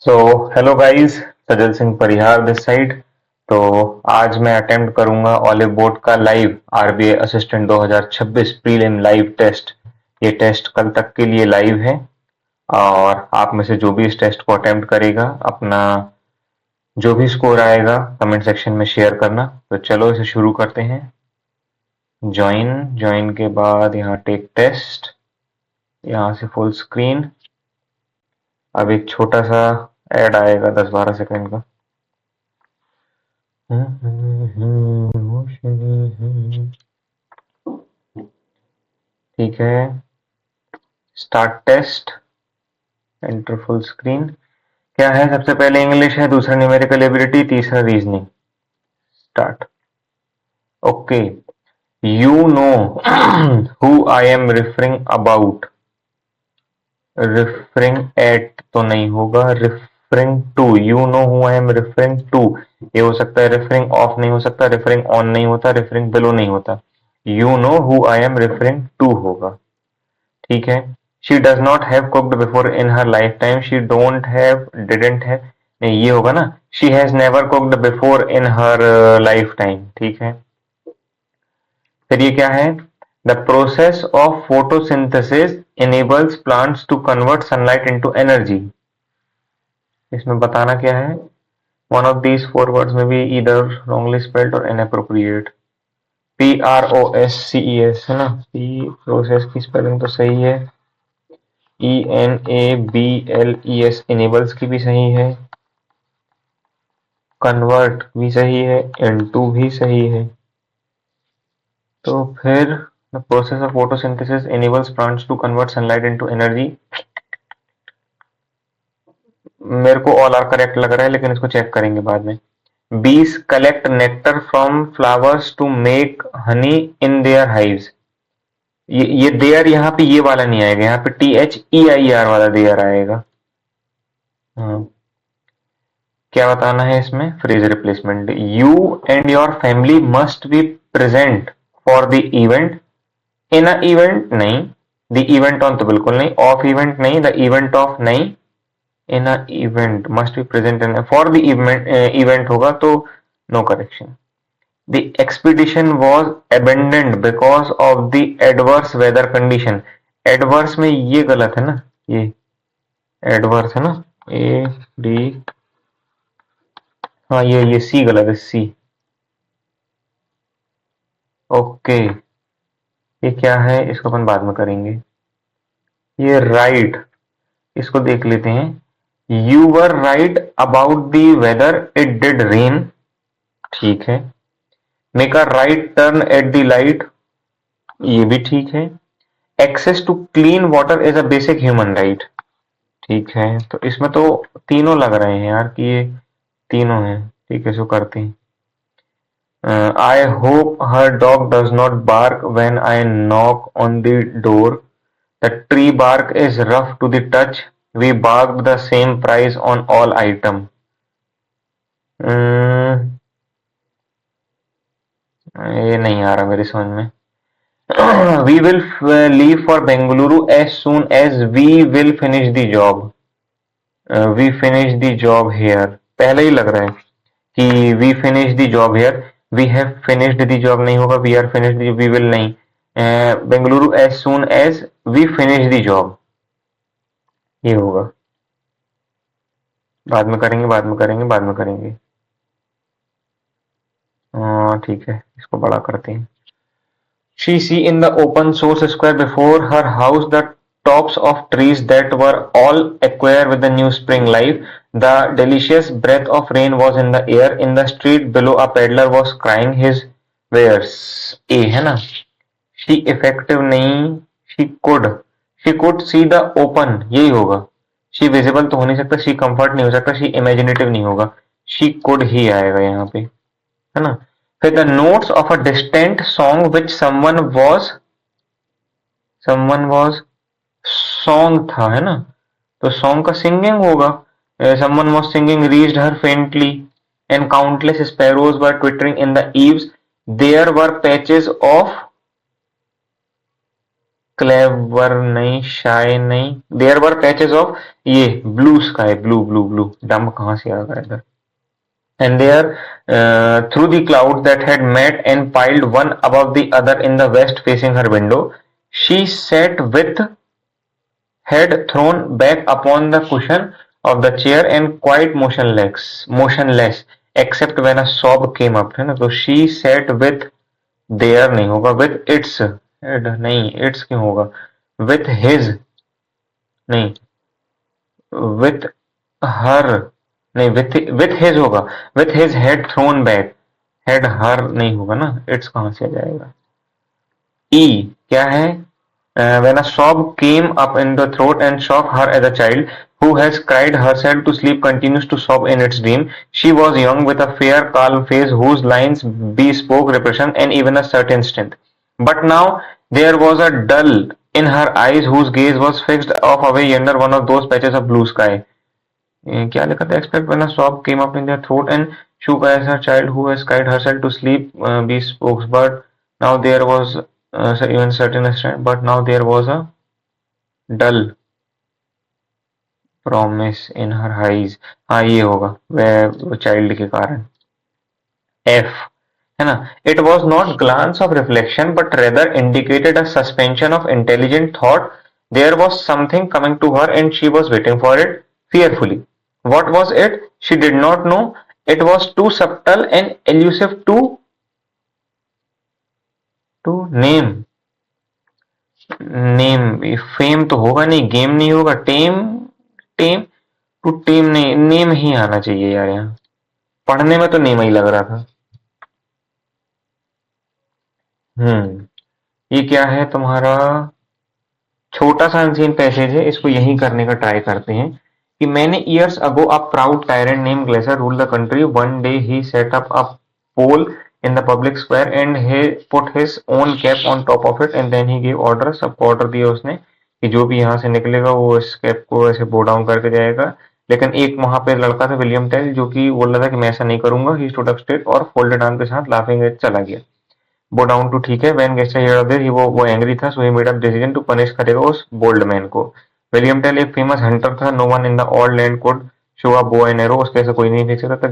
So hello guys, Sajal Singh Parihar this side. तो आज मैं अटेम्प्ट करूंगा ऑलिव बोर्ड का live RBI assistant 2026 prelim live test. ये टेस्ट कल तक के लिए लाइव है और आप में से जो भी इस टेस्ट को अटेम्प्ट करेगा अपना जो भी स्कोर आएगा कमेंट सेक्शन में शेयर करना। तो चलो इसे शुरू करते हैं। ज्वाइन ज्वाइन के बाद यहाँ टेक टेस्ट, यहाँ से फुल स्क्रीन। अब एक छोटा सा ऐड आएगा 10-12 सेकंड का। ठीक है, start test, enter full screen. क्या है? सबसे पहले इंग्लिश है, दूसरा न्यूमेरिकल एबिलिटी, तीसरा reasoning. Start. Okay, you know who I am referring about. Referring at तो नहीं होगा, referring to. You know who I am referring to, ये हो सकता है। रेफरिंग ऑफ नहीं हो सकता, रेफरिंग ऑन नहीं होता, रेफरिंग बिलो नहीं होता। You know who I am referring to होगा। ठीक है। She does not have cooked before in her lifetime, she don't have, didn't have नहीं, ये होगा ना। She has never cooked before in her lifetime. ठीक है। फिर ये क्या है? The process of photosynthesis enables plants to convert sunlight into energy। इसमें बताना क्या है? One of these four words में भी ईदर रॉन्गली स्पेल्ड और इनअप्रोप्रिएट। PROSCES है ना। पी प्रोसेस की स्पेलिंग तो सही है, ENABLES इनेबल्स की भी सही है, कन्वर्ट भी सही है, इनटू भी सही है। तो फिर the process of photosynthesis enables plants to convert sunlight into energy। मेरे को ऑल आर करेक्ट लग रहा है, लेकिन इसको चेक करेंगे बाद में। Bees collect nectar from flowers to make honey in their hives. ये देयर यहाँ पे ये वाला नहीं आएगा, यहाँ पे THEIR वाला देयर आएगा। हाँ। क्या बताना है इसमें? Phrase replacement. You and your family must be present for the event. In a event नहीं, द इवेंट ऑन तो बिल्कुल नहीं, ऑफ इवेंट नहीं, द इवेंट ऑफ नहीं, in a event must be present in for the event, event होगा तो no correction. The expedition was abandoned because of the adverse weather condition. Adverse में ये गलत है ना, ये एडवर्स है ना, AD। हाँ, ये सी गलत है, सी। ओके, ये क्या है? इसको अपन बाद में करेंगे। ये राइट, इसको देख लेते हैं। You were right about the weather, it did rain. ठीक है। Make a right turn at the light, ये भी ठीक है। Access to clean water is a basic human right. ठीक है। तो इसमें तो तीनों लग रहे हैं यार कि ये तीनों हैं। ठीक है, इसको करते हैं। I hope her dog does not bark when I knock on the door. The tree bark is rough to the touch. We barked the same price on all item. ये नहीं आ रहा मेरे समझ में। We will leave for Bengaluru as soon as we will finish the job. We finish the job here. पहले ही लग रहा है कि we finish the job here। We have finished the job नहीं होगा, we are finished the, we will नहीं। Bengaluru as soon as we finish the job, ये होगा। बाद में करेंगे, बाद में करेंगे, बाद में करेंगे। ठीक है, इसको बड़ा करते हैं। She see in the open source square before her house the tops of trees that were all aquare with the new spring life. The delicious breath of rain was in the air. In the street below a peddler was crying his wares। ए है ना। She effective नहीं, she could, she could see the open, यही होगा। She visible तो हो नहीं सकता, she comfort नहीं हो सकता, she imaginative नहीं होगा, she could ही आएगा यहाँ पे, है ना। फिर the notes of a distant song which someone was song था, है ना। तो सॉन्ग का सिंगिंग होगा। Someone was singing reached her faintly and countless sparrows were twittering in the eaves. There were patches of clever नहीं, shy नहीं, there were patches of ये blue sky, blue blue blue, डम कहाँ से आ गया इधर, and there through the clouds that had met and piled one above the other in the west facing her window, she sat with head thrown back upon the cushion of the chair and quite motionless except when a sob came up, है ना, तो she sat with their नहीं होगा, with its head नहीं, its क्यों होगा, with his नहीं, with her नहीं, with his होगा, with his head thrown back, head her नहीं होगा ना, it's कहाँ से आ जाएगा, E क्या है, when a sob came up in the throat and shook her as a child who has cried herself to sleep continues to sob in its dream. She was young with a fair calm face whose lines bespoke repression and even a certain strength. But now there was a dull in her eyes whose gaze was fixed off away yonder one of those patches of blue sky. क्या लिखा था, expect when a sob came up in their throat and shook as a child who has cried herself to sleep bespoke, but now there was even certain strength, but now there was a dull promise in her eyes. हाँ ये होगा वह child के कारण. F है ना, it was not glance of reflection but rather indicated a suspension of intelligent thought. There was something coming to her and she was waiting for it fearfully. What was it? She did not know. It was too subtle and elusive to name. Name, fame तो होगा नहीं, game नहीं होगा, टेम, टेम to टेम नहीं, name ही आना चाहिए यार, यहाँ पढ़ने में तो नेम ही लग रहा था. ये क्या है तुम्हारा, छोटा सा अनसीन पैसेज है, इसको यही करने का ट्राई करते हैं कि मैंने years ago a proud tyrant name Gessler rule the country, one day he set up a pole in the public square and he put his own cap on top of it and then he gave order. सबको order दिया उसने कि जो भी यहाँ से निकलेगा वो इस कैप को ऐसे बो डाउन करके जाएगा. लेकिन एक वहां पे लड़का था विलियम टेल जो कि बोल रहा था कि मैं ऐसा नहीं करूंगा. ही स्टूड अप स्ट्रेट और फोल्डेड आर्म के साथ लाफिंग एज चला गया. बो डाउन टू ठीक है, when Gessler heard of this he वो एंग्री था, so he made up decision to punish करेगा उस बोल्ड मैन को. विलियम टेल एक फेमस हंटर था, no one in the all land could show a bow and arrow, उसके ऐसे कोई नहीं देख सकता था.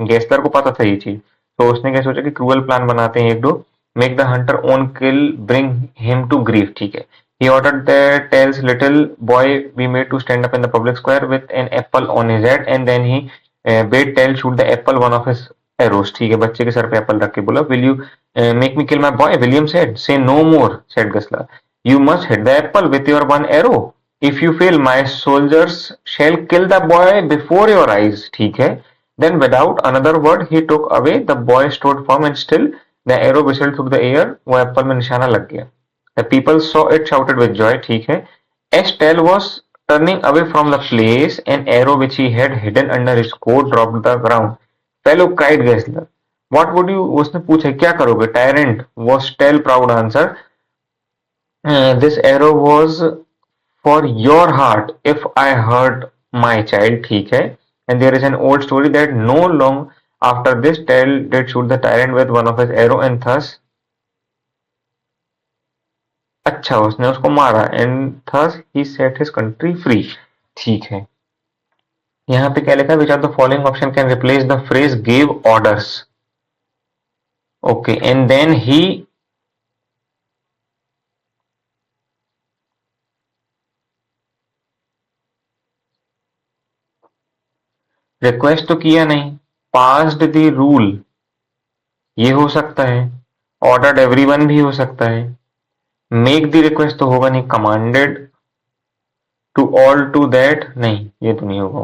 गेस्टर को पता था ये चीज, तो उसने क्या सोचा कि क्रूअल प्लान बनाते हैं एक दो, make the hunter own kill bring him to grief. ठीक है, he ordered the Tell's little boy be made to stand up in the public square with an apple on his head and then he bade Tell shoot the apple one of his arrows. ठीक है, बच्चे के sir पे Apple रख के बोला, will you make me kill my boy? William said. Say no more, said Gessler. You must hit the apple with your one arrow. If you fail, my soldiers shall kill the boy before your eyes. ठीक है. Then without another word he took away. The boy stood firm and still. The arrow whistled through the air. वो Apple में निशाना लग गया. The people saw it, shouted with joy. ठीक है. As Tell was turning away from the place, an arrow which he had hidden under his coat dropped to the ground. Fellow, cried Gessler. What would you? उसने पूछा क्या करोगे? Tyrant was Tell proud answer. This arrow was for your heart if I hurt my child. ठीक है. And there is an old story that no long after this Tell did shoot the tyrant with one of his arrow and thus अच्छा उसने उसको मारा and thus he set his country free. ठीक है. यहाँ पे क्या लिखा है, which of the following option can replace the phrase gave orders? Okay, and then he request तो किया नहीं, पास्ड द रूल ये हो सकता है, ऑर्डर्ड एवरीवन भी हो सकता है, मेक द रिक्वेस्ट तो होगा नहीं, commanded to all to that नहीं, ये तो नहीं होगा,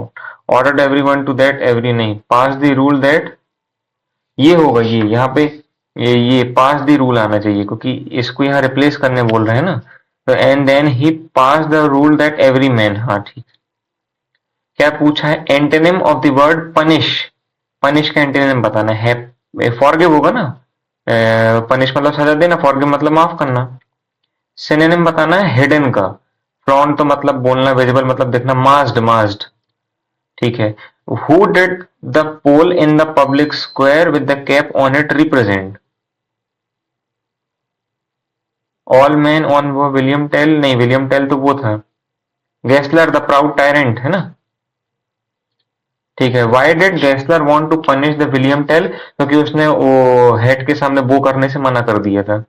ordered everyone to that every नहीं, पास द रूल दैट ये होगा, ये यहाँ पे ये पास द रूल आना चाहिए क्योंकि इसको यहाँ रिप्लेस करने बोल रहे हैं ना. तो and then he pass the rule that every man. हाँ ठीक. क्या पूछा है, antonym of the word punish. Punish का एंटोनिम बताना है, फॉरगिव होगा ना, पनिश मतलब सजा देना, फॉरगिव मतलब माफ करना. सिनोनिम बताना है हिडन का, फ्लॉन्ट तो मतलब बोलना, विजिबल मतलब दिखना, मास्ड मास्ड. ठीक है. Who did the pole in the public square with the cap on it represent? All man on वो विलियम टेल, नहीं विलियम टेल तो वो था, गेस्लर द प्राउड टायरेंट है ना। ठीक है, why did Gessler want to punish the William Tell, क्योंकि उसने वो हेड के सामने वो करने से मना कर दिया था।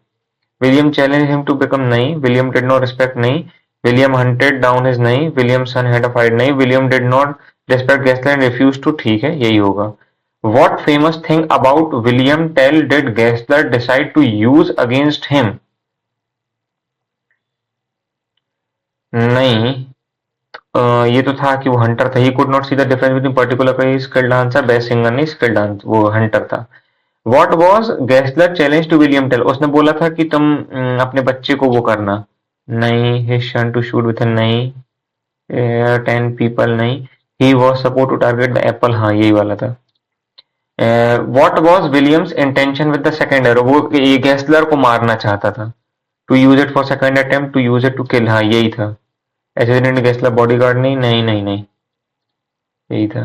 William challenge him to become, नहीं विलियम डिड नॉट रिस्पेक्ट, नहीं विलियम हंटेड डाउन हिज, नहीं William son had a fight, नहीं William did not respect Gessler and refuse to, ठीक है यही होगा। What famous thing about William Tell did Gessler decide to use against him, नहीं ये तो था कि वो हंटर था, he could not see the difference between particular skilled dancer, best singer नहीं स्किल्ड डांस, वो हंटर था। What was Gessler challenge to William Tell, उसने बोला था कि तुम अपने बच्चे को वो करना, नहीं his son to shoot with, नहीं 10 पीपल, नहीं he was suppose to target the apple, हाँ यही वाला था। What was Williams intention with the second arrow, वो ये गेस्लर को मारना चाहता था। To use it for second attempt, to use it to kill, हाँ यही था। एसिडेंट गेस्लर बॉडीगार्ड, नहीं नहीं नहीं नहीं, यही था।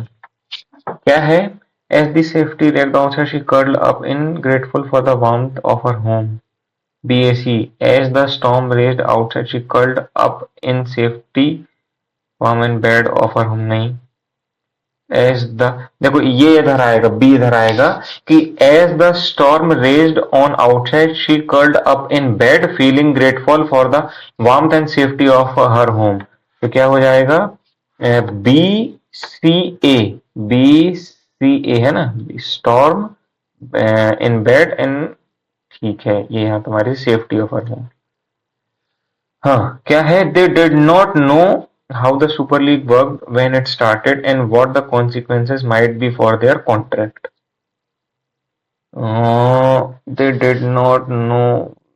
क्या है, as the safety rake down she curl up in grateful for the warmth of her home, BAC, as the storm raged outside she curled up in safety warm in bed of her home, नहीं as the, देखो ये इधर आएगा, B इधर आएगा कि as the storm raged on outside she curled up in bed feeling grateful for the warmth and safety of her home, तो क्या हो जाएगा, BCA, BCA है ना, स्टॉर्म इन बेड एंड, ठीक है ये यहाँ तुम्हारी सेफ्टी ऑफ हर होम। हाँ क्या है, they did not know how the super league worked when it started and what the consequences might be for their contract, they did not know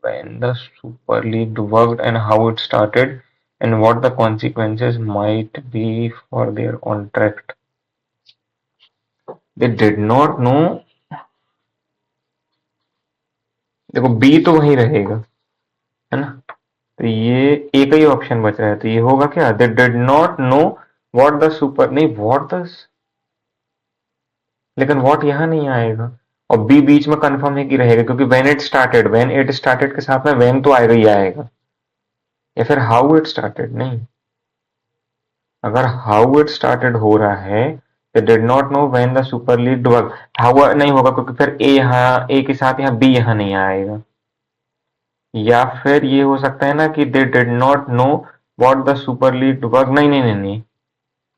when the super league worked and how it started and what the consequences might be for their contract, they did not know, देखो B तो वही रहेगा है ना, तो ये एक ही option बच रहा है, तो ये होगा क्या, they did not know what the super, नहीं व्हाट द, लेकिन व्हाट यहाँ नहीं आएगा, और बी बीच में कंफर्म है कि रहेगा क्योंकि व्हेन इट स्टार्टेड के साथ में व्हेन तो आएगा ही आएगा, या फिर हाउ इट स्टार्टेड, नहीं अगर हाउ इट स्टार्टेड हो रहा है तो did not know when the super league work, how नहीं होगा क्योंकि फिर ए यहाँ ए के साथ यहाँ बी यहाँ नहीं आएगा, या फिर ये हो सकता है ना कि they did not know what the super league work, नहीं नहीं नहीं नहीं,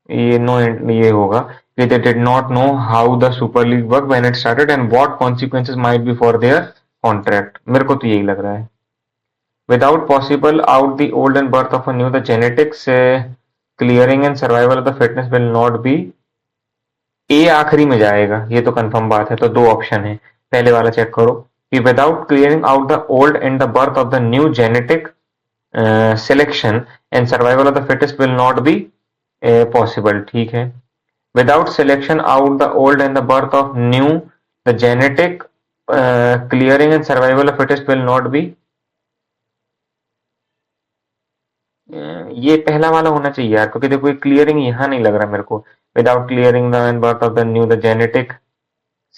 ये नो, ये होगा कि they did not know how the super league worked when it started and what consequences might be for their contract, मेरे को तो यही लग रहा है। without possible out the old and birth of a new, the genetics clearing and survival of the fitness will not be, ए आखिरी में जाएगा ये तो कंफर्म बात है, तो दो ऑप्शन है, पहले वाला चेक करो कि without clearing out the old and the birth of the new genetic selection and survival of the fittest will not be possible, ठीक है, without selection out the old and the birth of new, the genetic clearing and survival of fittest will not be, ये पहला वाला होना चाहिए यार, क्योंकि देखो ये क्लियरिंग यहाँ नहीं लग रहा मेरे को, without clearing the end birth of the new the genetic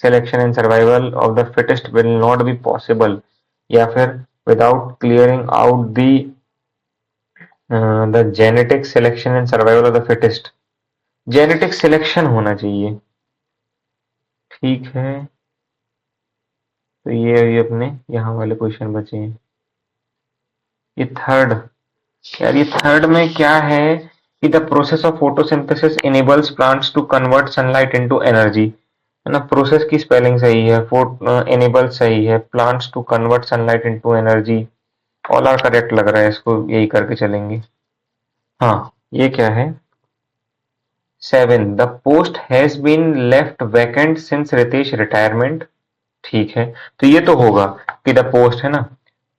selection and survival of the fittest will not be possible, या फिर without clearing out the genetic selection and survival of the fittest, genetic selection होना चाहिए, ठीक है, तो ये अभी अपने यहाँ वाले क्वेश्चन बचे हैं। ये थर्ड, यार ये थर्ड में क्या है कि the process of photosynthesis enables plants to convert sunlight into energy, है ना, प्रोसेस की स्पेलिंग सही है, इनेबल सही है, plants to convert sunlight into energy, all are correct लग रहा है, इसको यही करके चलेंगे। हाँ ये क्या है, 7 the post has been left vacant since Ritesh retirement, ठीक है, तो ये तो होगा कि द पोस्ट है ना,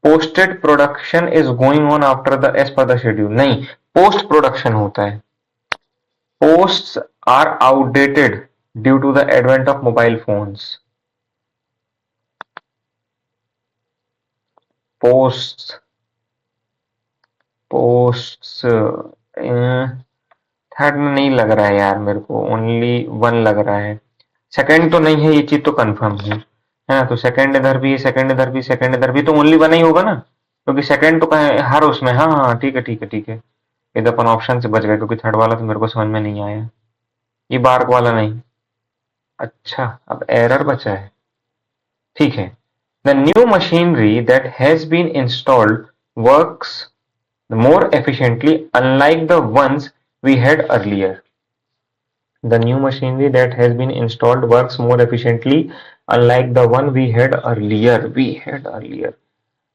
posted production is going on after the as per the schedule, नहीं पोस्ट प्रोडक्शन होता है, posts are outdated due to the advent of mobile phones, posts posts third में नहीं लग रहा है यार मेरे को, ओनली वन लग रहा है, सेकंड तो नहीं है, ये चीज तो कंफर्म है ना, तो सेकंड इधर भी, सेकंड इधर भी, सेकंड इधर भी, तो ओनली वन ही होगा ना, क्योंकि सेकंड तो कहे हर उसमें, हाँ हाँ ठीक है ठीक है ठीक है। ये तो अपन ऑप्शन से बच गए, क्योंकि थर्ड वाला तो मेरे को समझ में नहीं आया। ये बार्क वाला नहीं। अच्छा, अब एरर बचा है। ठीक है। The new machinery that has been installed works more efficiently unlike the ones we had earlier. The new machinery that has been installed works more efficiently unlike the one we had earlier.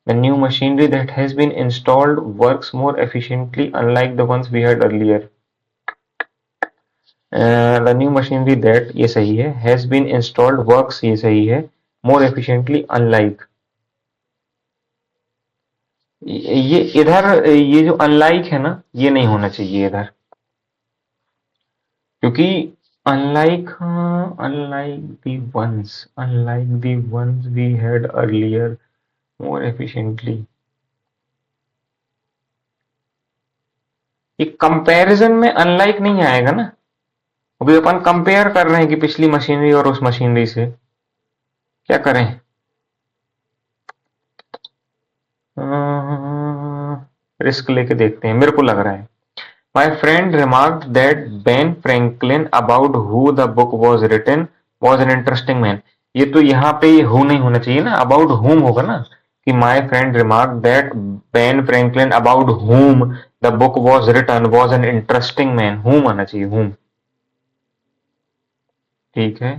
The new machinery that has been installed works more efficiently unlike the ones we had earlier. The new machinery that, ये सही है, has been installed works, ये सही है, more efficiently unlike, ये इधर ये जो अनलाइक है ना, ये नहीं होना चाहिए इधर, क्योंकि unlike the ones we had earlier more efficiently, ये कंपैरिजन में अनलाइक नहीं आएगा ना, अभी अपन कंपेयर कर रहे हैं कि पिछली मशीनरी और उस मशीनरी से, क्या करें? रिस्क लेके देखते हैं, मेरे को लग रहा है। My friend remarked that Ben Franklin, about who the book was written, was an interesting man. ये तो यहाँ पे who नहीं होना चाहिए ना, about whom होगा ना, कि my friend remarked that Ben Franklin, about whom the book was written, was an interesting man. whom आना चाहिए, whom। ठीक है।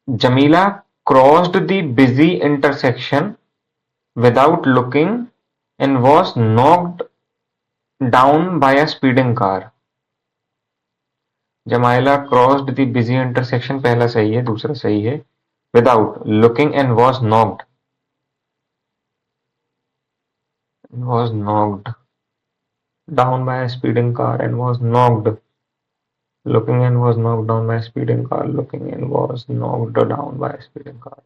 Jamila crossed the busy intersection without looking and was knocked down by a speeding car. Jamila crossed the busy intersection, पहला सही है, दूसरा सही है। Without looking and was knocked down by a speeding car and was knocked, looking and was knocked down by a speeding car, looking and was knocked down by a speeding car।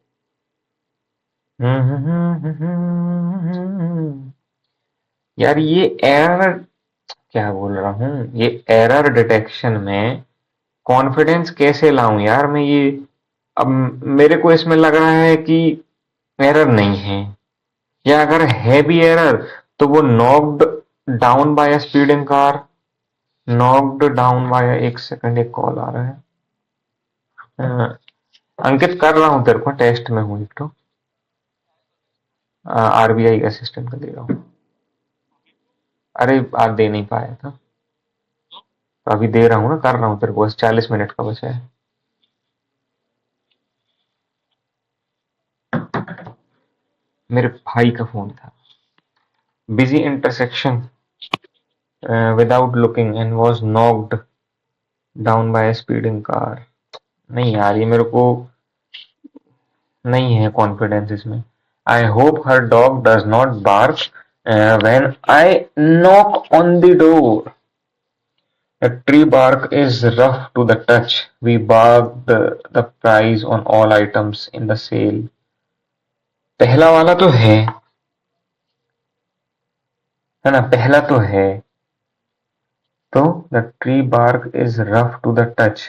यार ये error, क्या बोल रहा हूँ, ये error detection में confidence कैसे लाऊं यार मैं ये। अब मेरे को इसमें लग रहा है कि एरर नहीं है, या अगर है भी एरर तो वो नॉक्ड डाउन बाय अ speeding car, knocked down bye, एक सेकंड, एक कॉल आ रहा है। अंकित कर रहा हूँ तेरे को, टेस्ट में हूँ एक तो, आरबीआई का सिस्टम का दे रहा हूँ। अरे आज दे नहीं पाया था, तो अभी दे रहा हूँ ना, कर रहा हूँ तेरे को, बस 40 मिनट का बचा है। मेरे भाई का फोन था। Busy intersection without looking and was knocked down by speeding car. नहीं यार, ये मेरे को नहीं है कॉन्फिडेंस इसमें। I hope her dog does not bark when I knock on the door. The tree bark is rough to the touch. We barked the price on all items in the sale. पहला वाला तो है ना, पहला तो है, तो the tree bark is rough to the touch।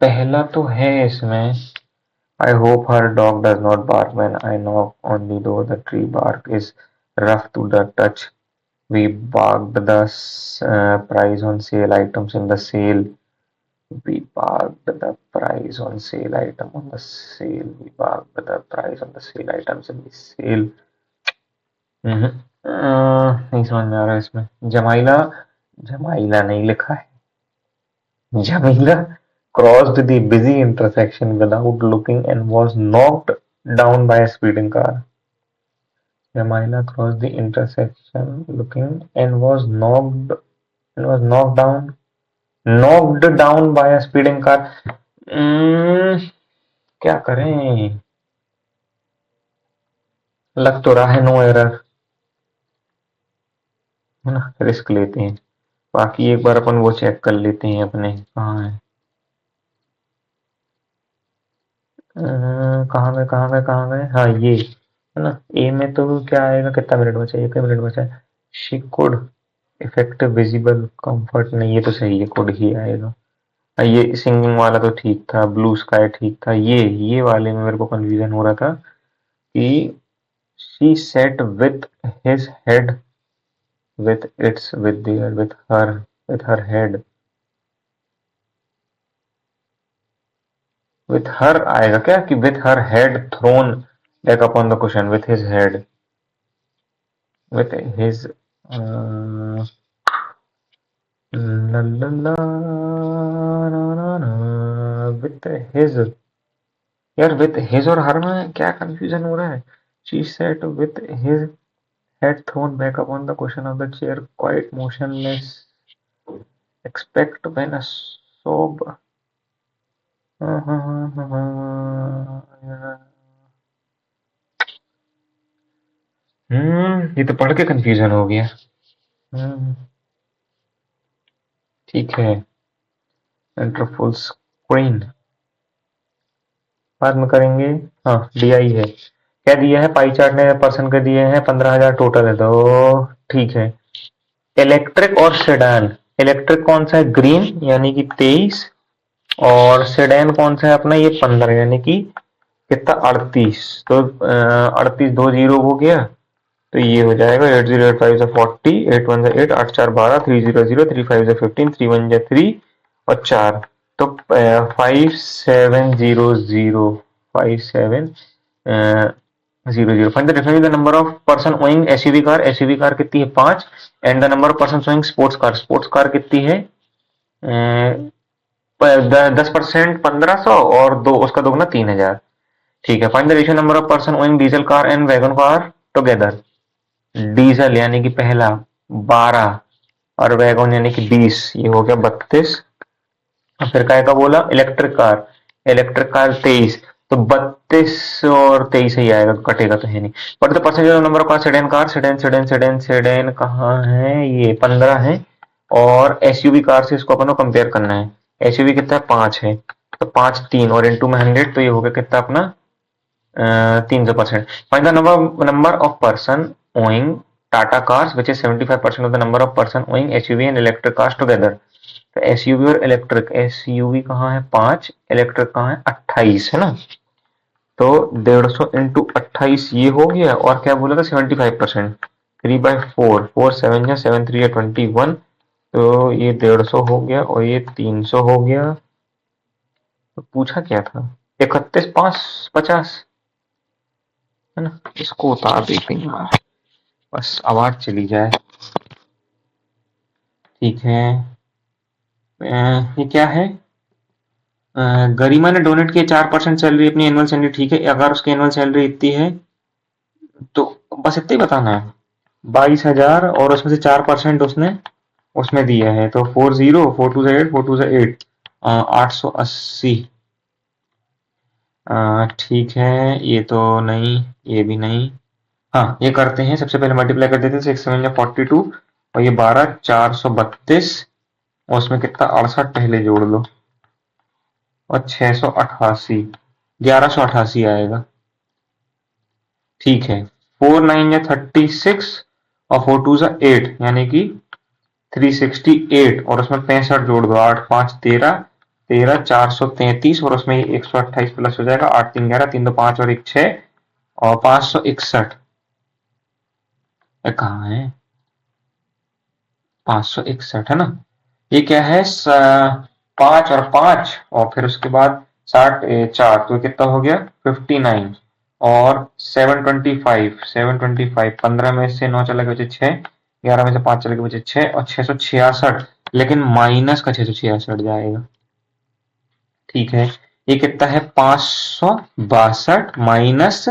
पहला तो है इसमें। I hope her dog does not bark when I knock on the door. The tree bark is rough to the touch. We barked the price on sale items in the sale. We barked the price on sale item on the sale. We barked the price on the sale items in the sale। नहीं समझ में आ रहा है इसमें। जमाइला, जमाइला नहीं लिखा है, Jamila crossed the busy intersection without looking and was knocked down by a speeding car. Jamila crossed the intersection looking and was knocked down by a speeding car। क्या करें, लग तो रहा है नो एरर, है ना, रिस्क लेते हैं। बाकी एक बार अपन वो चेक कर लेते हैं अपने, कहाँ है, कहाँ गए, हाँ ये है ना। ए में तो क्या आएगा, कितना मिनट बचा है, एक मिनट बचा है। She could effective visible comfort नहीं, ये तो सही है, कुड ही आएगा। ये सिंगिंग वाला तो ठीक था, ब्लू स्काई ठीक था, ये वाले में मेरे को कंफ्यूजन हो रहा था कि she sat with his head with its with their with her head, with her आएगा क्या कि with her head thrown back upon the cushion, with his head, with his ला ला ला ना ना ना विथ हिज, यार विथ हिज और हर में क्या कंफ्यूजन हो रहा है। She sat with his head thrown back upon the cushion of the chair, quite motionless, expect when a sob. ये तो पढ़ के कंफ्यूजन हो गया। ठीक है, एंटर फुल स्क्रीन बाद में करेंगे। हाँ DI है, क्या दिया है पाई चार्ट ने, पर्सन के दिए हैं 15,000 टोटल है, तो ठीक है। इलेक्ट्रिक और सेडान, इलेक्ट्रिक कौन सा है, ग्रीन यानी कि 23, और सेडान कौन सा है अपना, ये 15 यानी कि कितना 38, तो 38 दो जीरो हो गया, तो ये हो जाएगा 8085 से 40, 81 से 8, 8 4 12, 300, 35 से 15, 31 से 3 और 4, तो 5700, 5700। Find the difference the number of person owing SUV car, SUV car कितनी है 5, and the number of person owing sports car, sports car कितनी है 10% 1500 और दो उसका दोगुना 3000। ठीक है, find the ratio number of person owing diesel car and wagon car together, diesel यानी कि पहला 12 और वैगन यानी कि 20, ये हो गया 32। और फिर काय का बोला, इलेक्ट्रिक कार, इलेक्ट्रिक कार 23, तो 32 और 23 ही आएगा, कटेगा तो है नहीं। But the percentage number of car, sedan car, sedan कहाँ है, ये 15 है, और एसयूवी कार से इसको अपन को कंपेयर करना है, एसयूवी कितना है 5 है, तो 5 3 और इनटू में 100, तो ये हो गया कितना अपना 300%। Find the number of person owing Tata cars which is 75% of the number of person owing SUV and electric cars together. तो एसयूवी और इलेक्ट्रिक, एसयूवी कहाँ है 5, इलेक्ट्रिक कहाँ है 28 है ना, तो 150 इंटू 28 ये हो गया, और क्या बोला था 75%, 3/4, 4 7 या 7 3 या 21, तो ये 150 हो गया और ये 300 हो गया। तो पूछा क्या था 31 5 50 है ना, इसको उतार देते हैं यार, बस आवाज चली जाए। ठीक है, ये क्या है, गरिमा ने डोनेट किया 4% सैलरी अपनी एनुअल सैलरी, ठीक है, अगर उसकी एनुअल सैलरी इतनी है तो बस इतना ही बताना है, 22,000 और उसमें से 4% उसने उसमें दिया है, तो 40, 42 से 8, 42 से 8, 880। ठीक है, ये तो नहीं, ये भी नहीं। हाँ ये करते हैं, सबसे पहले मल्टीप्लाई कर देते हैं, 6 7 42 और ये 12 432, और उसमें कितना 68 पहले जोड़ लो, और 688, 1188 आएगा। ठीक है, 4 9 या 36 और 4 2 जा 8 यानी कि 368, और उसमें 65 जोड़ दो, 8 5 13, 13 433, और उसमें 128 प्लस हो जाएगा, 8 3 11, 3 2 5 और 1 6, और 561। कहाँ है 561 है ना, ये क्या है 5 और 5 और फिर उसके बाद 4, तो कितना हो गया 59, और 725, 15 में से 9 चले गए बचे 6, 11 में से 5 चले गए बचे 6, और 666, लेकिन माइनस का 666 जाएगा। ठीक है, ये कितना है 562 माइनस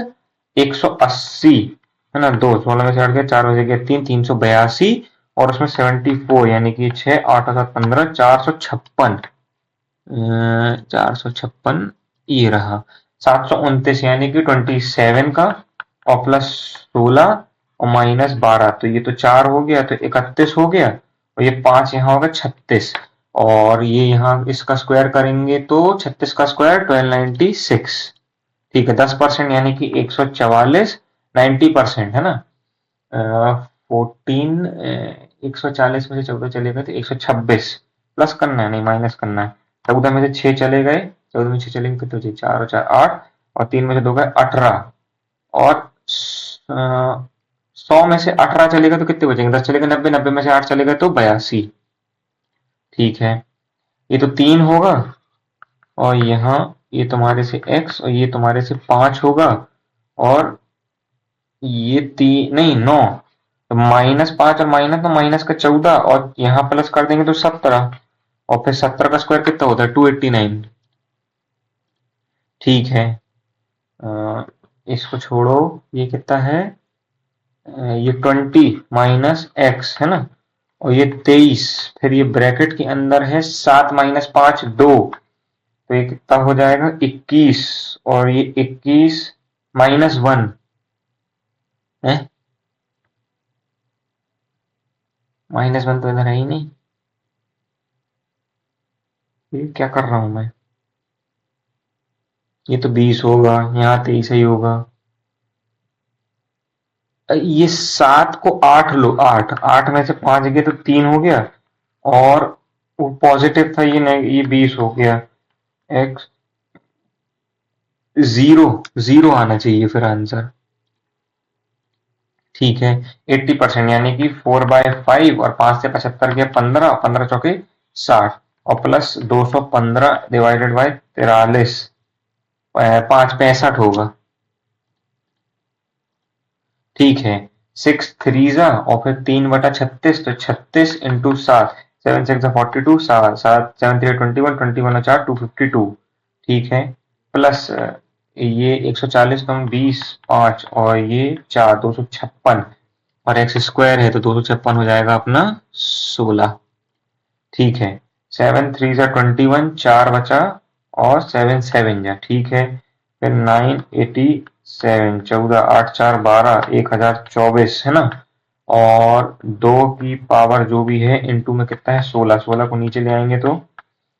180 है ना, 2 16 में से 8 गया, 4 बजे गया 3, 382, और उसमें 74 यानी कि 6 8 7 15, 456, 456 ये रहा, 729 यानी कि 27 का, और प्लस 16 और माइनस 12, तो ये तो 4 हो गया, तो 31 हो गया, और ये 5 यहाँ होगा 36, और ये यहाँ इसका स्क्वायर करेंगे तो 36 का स्क्वायर 1296। ठीक है, 10% यानी कि 144, 90% है ना, 14 140 में से 14 चले गए तो 126 प्लस करना है, नहीं माइनस करना है। 14 में से 6 चले गए, 14 में 6 चले गए कितने बचे, 4 और 4 8, और 3 में से 2 गए 18, और 100 में से 18 चले गए तो कितने बचेंगे, 10 चले गए 90, 90 में से 8 चले गए तो 82। ठीक है, ये तो 3 होगा, और यहाँ ये तुम्हारे से x और ये तुम्हारे से 5 होगा, और ये 3 नहीं 9, तो -5 और माइनस तो माइनस का 14, और यहाँ प्लस कर देंगे तो 17, और फिर 17 का स्क्वायर कितना होता है 289। ठीक है, इसको छोड़ो, ये कितना है, ये 20 माइनस एक्स है ना, और ये 23, फिर ये ब्रैकेट के अंदर है 7 माइनस 5 2, तो ये कितना हो जाएगा 21, और ये 21 माइनस 1 है, -1 तो इधर है ही नहीं, ये क्या कर रहा हूं मैं, ये तो 20 होगा, यहाँ 23 ही होगा। ये 7 को 8 लो, 8 8 में से 5 गए तो 3 हो गया, और वो पॉजिटिव था, ये नहीं, ये 20 हो गया, एक्स 0 0 आना चाहिए फिर आंसर। ठीक है, 80% यानी कि 4/5, और 5 से 75 गया 15, 15 चौके 60, और प्लस 215 डिवाइडेड बाय 43, 5 65 होगा। ठीक है, 6 3 और फिर 3/36, तो 36 इंटू 7, 7 6 42, 7 7 3 21, 21 और 4 252। ठीक है, प्लस ये 140 कम 20 5, और ये 4 256, और एक्स स्क्वायर है तो 256 हो जाएगा अपना 16। ठीक है, 7 3 21, 4 बचा, और 7 7 जा, ठीक है, फिर 987, 14 8 4 12, 1024 है ना, और 2 की पावर जो भी है इनटू में कितना है 16, 16 को नीचे ले आएंगे तो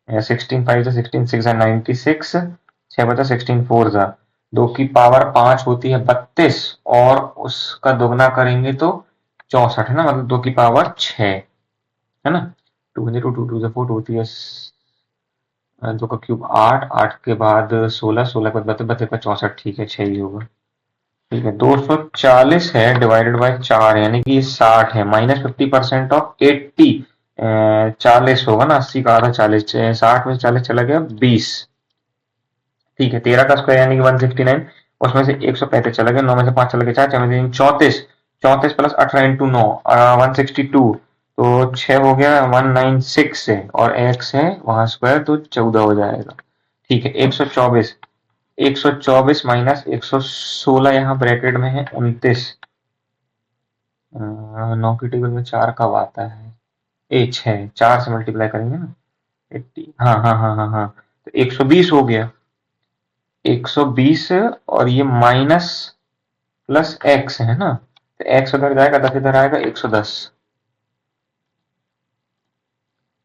16 5 16 6 96, 6 बचा 16 4 जा, 2 की पावर 5 होती है 32, और उसका दोगुना करेंगे तो 64 है ना, मतलब 2 की पावर 6 है ना, 2 2 2 2 4 होती है 2 का क्यूब 8, 8 के बाद 16, 16 के बाद 32 का 64, ठीक है 6 ही होगा। ठीक है, 240 है डिवाइडेड बाय 4, यानी कि ये 60 है, -50% ऑफ 80, 40 होगा ना, 80 का आधा 40, 60 में से 40 चला गया 20। ठीक है, 13 का स्क्वायर यानी कि 169, उसमें से 135 चला गया, 9 में से 5 चला गया 4, 4 में से 34, 34 प्लस 18 इंटू 9 162, तो 6 हो गया 196 है, और x है वहां स्क्वायर तो 14 हो जाएगा। ठीक है, 124, 124 माइनस 116 यहाँ ब्रैकेट में है 29, 9 की टेबल में 4 कब आता है, 6 4 से मल्टीप्लाई करेंगे ना, 80, हाँ हाँ हाँ हाँ हाँ, तो 120 हो गया, 120, और ये माइनस प्लस एक्स है ना, तो एक्स उधर जाएगा 10 इधर आएगा 110।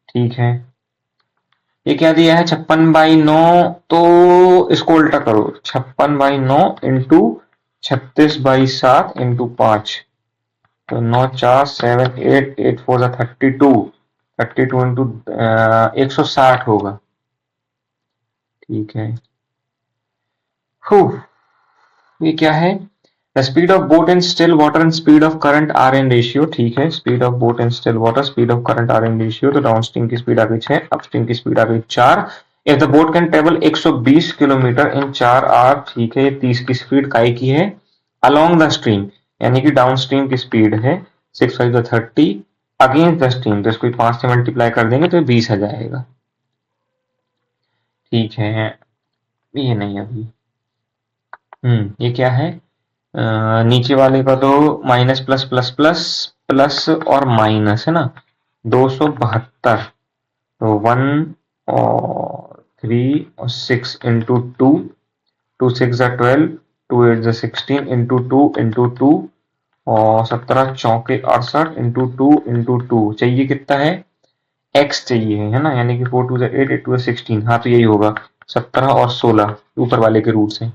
ठीक है, ये क्या दिया है 56/9, तो इसको उल्टा करो, 56/9 इंटू 36/7 इंटू 5, तो 9 4 7 8 8 4 32, 32 इंटू 160 होगा। ठीक है, ये क्या है, the speed of boat in still water and speed of current are in ratio. ठीक है, speed of boat in still water, speed of current are in ratio, तो डाउन स्ट्रीम की स्पीड आ गई 6, अपस्ट्रीम की स्पीड आ गई 4। If the boat can travel 120 kilometre in 4 hour, ठीक है, 30 की स्पीड काय की है अलोंग द स्ट्रीम, यानी कि डाउन स्ट्रीम की स्पीड है 6 5 30 अगेंस्ट द स्ट्रीम, तो इसको 5 से मल्टीप्लाई कर देंगे तो 20 आ जाएगा। ठीक है, ये नहीं अभी, ये क्या है, नीचे वाले का तो minus plus plus plus plus और माइनस है ना, 272, तो 1 और 3 और 6 इंटू 2, 2 6 12, 2 8 16 इंटू 2 इंटू 2, और 17 चौके 68 इंटू 2 इंटू 2, चाहिए कितना है x चाहिए है ना, यानी कि 4 2 8 8 2 16, हाँ तो यही होगा 17 और 16 ऊपर वाले के रूट से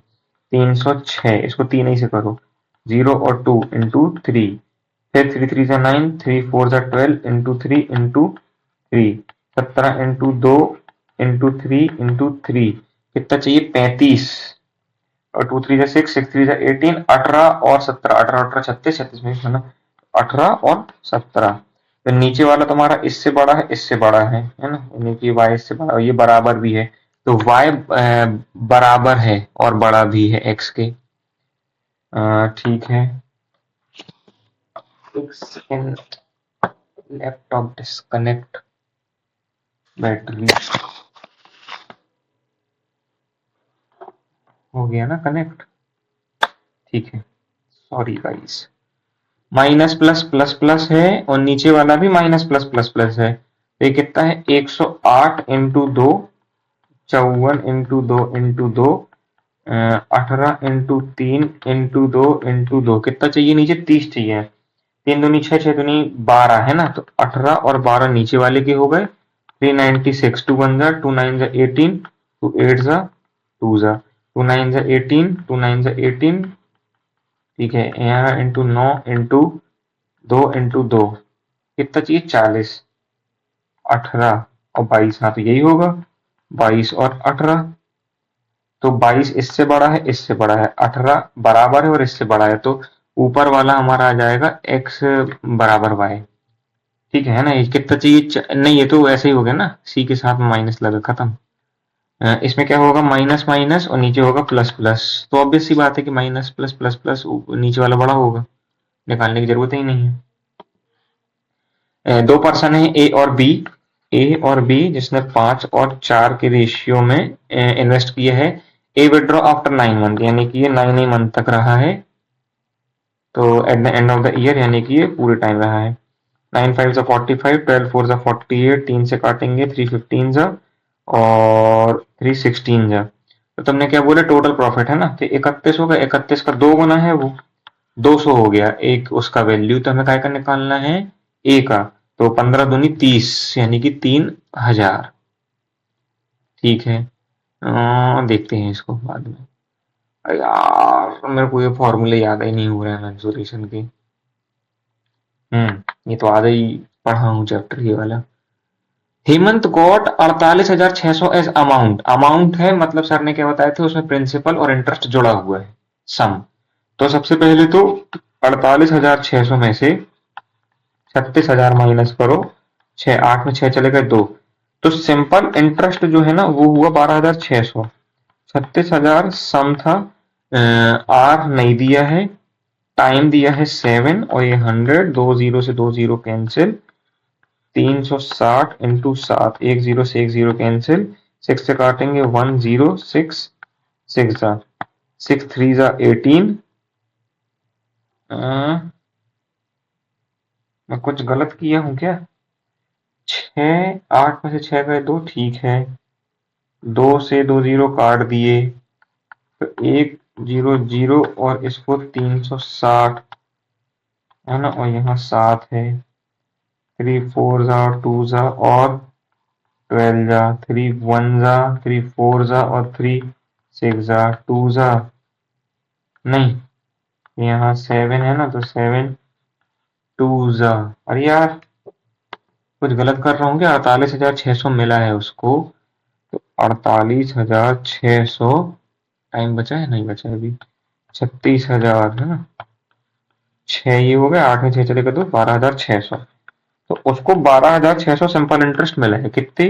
306, इसको 3 ही से करो, 0 और 2 इंटू 3, फिर 3 3 जा 9, 3 4 जा 12 into 3 into 3, 17 into 2 into 3 into 3, कितना चाहिए 35, और 2 3 जा 6, 6 3 जा 18, 18 और 17, 18 18 36, 36 में है ना, 18 और 17। तो नीचे वाला तुम्हारा इससे बड़ा है, इससे बड़ा है ना, यानी कि y इससे बड़ा, ये बराबर भी है, तो y बराबर है और बड़ा भी है x के। ठीक है, एक सेकेंड, लैपटॉप डिस्कनेक्ट, बैटरी हो गया ना कनेक्ट, ठीक है, sorry guys. Minus plus plus plus है और नीचे वाला भी माइनस प्लस प्लस प्लस है, तो ये कितना है 108 into 2, 54 into 2 into 2, 18 into 3 into 2 into 2, कितना चाहिए नीचे 30 चाहिए, 3 दूनी 6, 6 दूनी 12 है ना, तो 18 और 12 नीचे वाले के हो गए, 396, 2 1 जा 2 9 जा 18, 2 8 जा 2 जा 2 9 जा 18, 2 9 जा 18, ठीक है, यहाँ इंटू 9 इंटू 2 इंटू 2, कितना चाहिए 40, 18 और 22, हाँ तो यही होगा 22 और 18, तो 22 इससे बड़ा है, इससे बड़ा है, 18 बराबर है और इससे बड़ा है, तो ऊपर वाला हमारा आ जाएगा x बराबर y, ठीक है ना, ये कितना चाहिए नहीं, ये तो ऐसे ही हो गया ना, c के साथ में माइनस लगा, खत्म। इसमें क्या होगा माइनस माइनस और नीचे होगा प्लस प्लस, तो ऑब्वियस सी बात है कि माइनस प्लस प्लस प्लस नीचे वाला बड़ा होगा, निकालने की जरूरत ही नहीं है। दो पर्सन है ए और बी जिसने 5 और 4 के रेशियो में इन्वेस्ट किया है। ए विड्रॉ आफ्टर 9 मंथ, यानी कि ये 9 मंथ तक रहा है, तो at the end of the year यानी कि ये पूरे टाइम रहा है। 9 5 जा 45, 12 4 जा 48, 3 से काटेंगे 3 15 जा और 3 16 जा, तो तुमने क्या बोले टोटल प्रॉफिट है ना, तो 31 होगा, 31 का 2 गुना है वो 200 हो गया एक उसका वैल्यू, तो हमें काय का निकालना है ए का, तो 15 दूनी 30 यानी कि 3000, ठीक है। देखते हैं इसको बाद में, अरे यार मेरे को ये फॉर्मूले याद ही नहीं हो रहे हैं मेंसुरेशन के। ये तो आधा ही पढ़ा हूँ चैप्टर ये वाला। Hemant got 48,600 as amount, amount है मतलब सर ने क्या बताया था उसमें प्रिंसिपल और इंटरेस्ट जुड़ा हुआ है, सम। तो सबसे पहले तो 48,600 में से 36,000 माइनस करो, 8 में 6 चले गए 2, तो सिंपल इंटरेस्ट जो है ना वो हुआ 12,600, 36,000 सम था, आर नहीं दिया है, टाइम दिया है 7 और ये 100, 2 जीरो से 2 जीरो कैंसिल, 360 इंटू 7, 1 जीरो से 1 जीरो कैंसिल, 6 से काटेंगे 1 जीरो 6, 6 जा 6 3 जा 18, मैं कुछ गलत किया हूँ क्या, 6 8 में से 6 गए 2, ठीक है, 2 से 2 जीरो काट दिए, तो 1 जीरो जीरो और इसको 360 है ना, और यहाँ 7 है, 3 4 जा 2 जा और 12 जा, 3 1 जा 3 4 जा और 3 6 जा 2 जा, नहीं यहाँ 7 है ना, तो 7 2 जा, अरे यार कुछ गलत कर रहा हूँ क्या, 48,600 मिला है उसको, तो 48,600, टाइम बचा है नहीं बचा है अभी, 36,000 है ना, 6 ये हो गया, 8 में 6 चलेगा तो 12,600, तो उसको 12,600 सिंपल इंटरेस्ट मिला है कितने,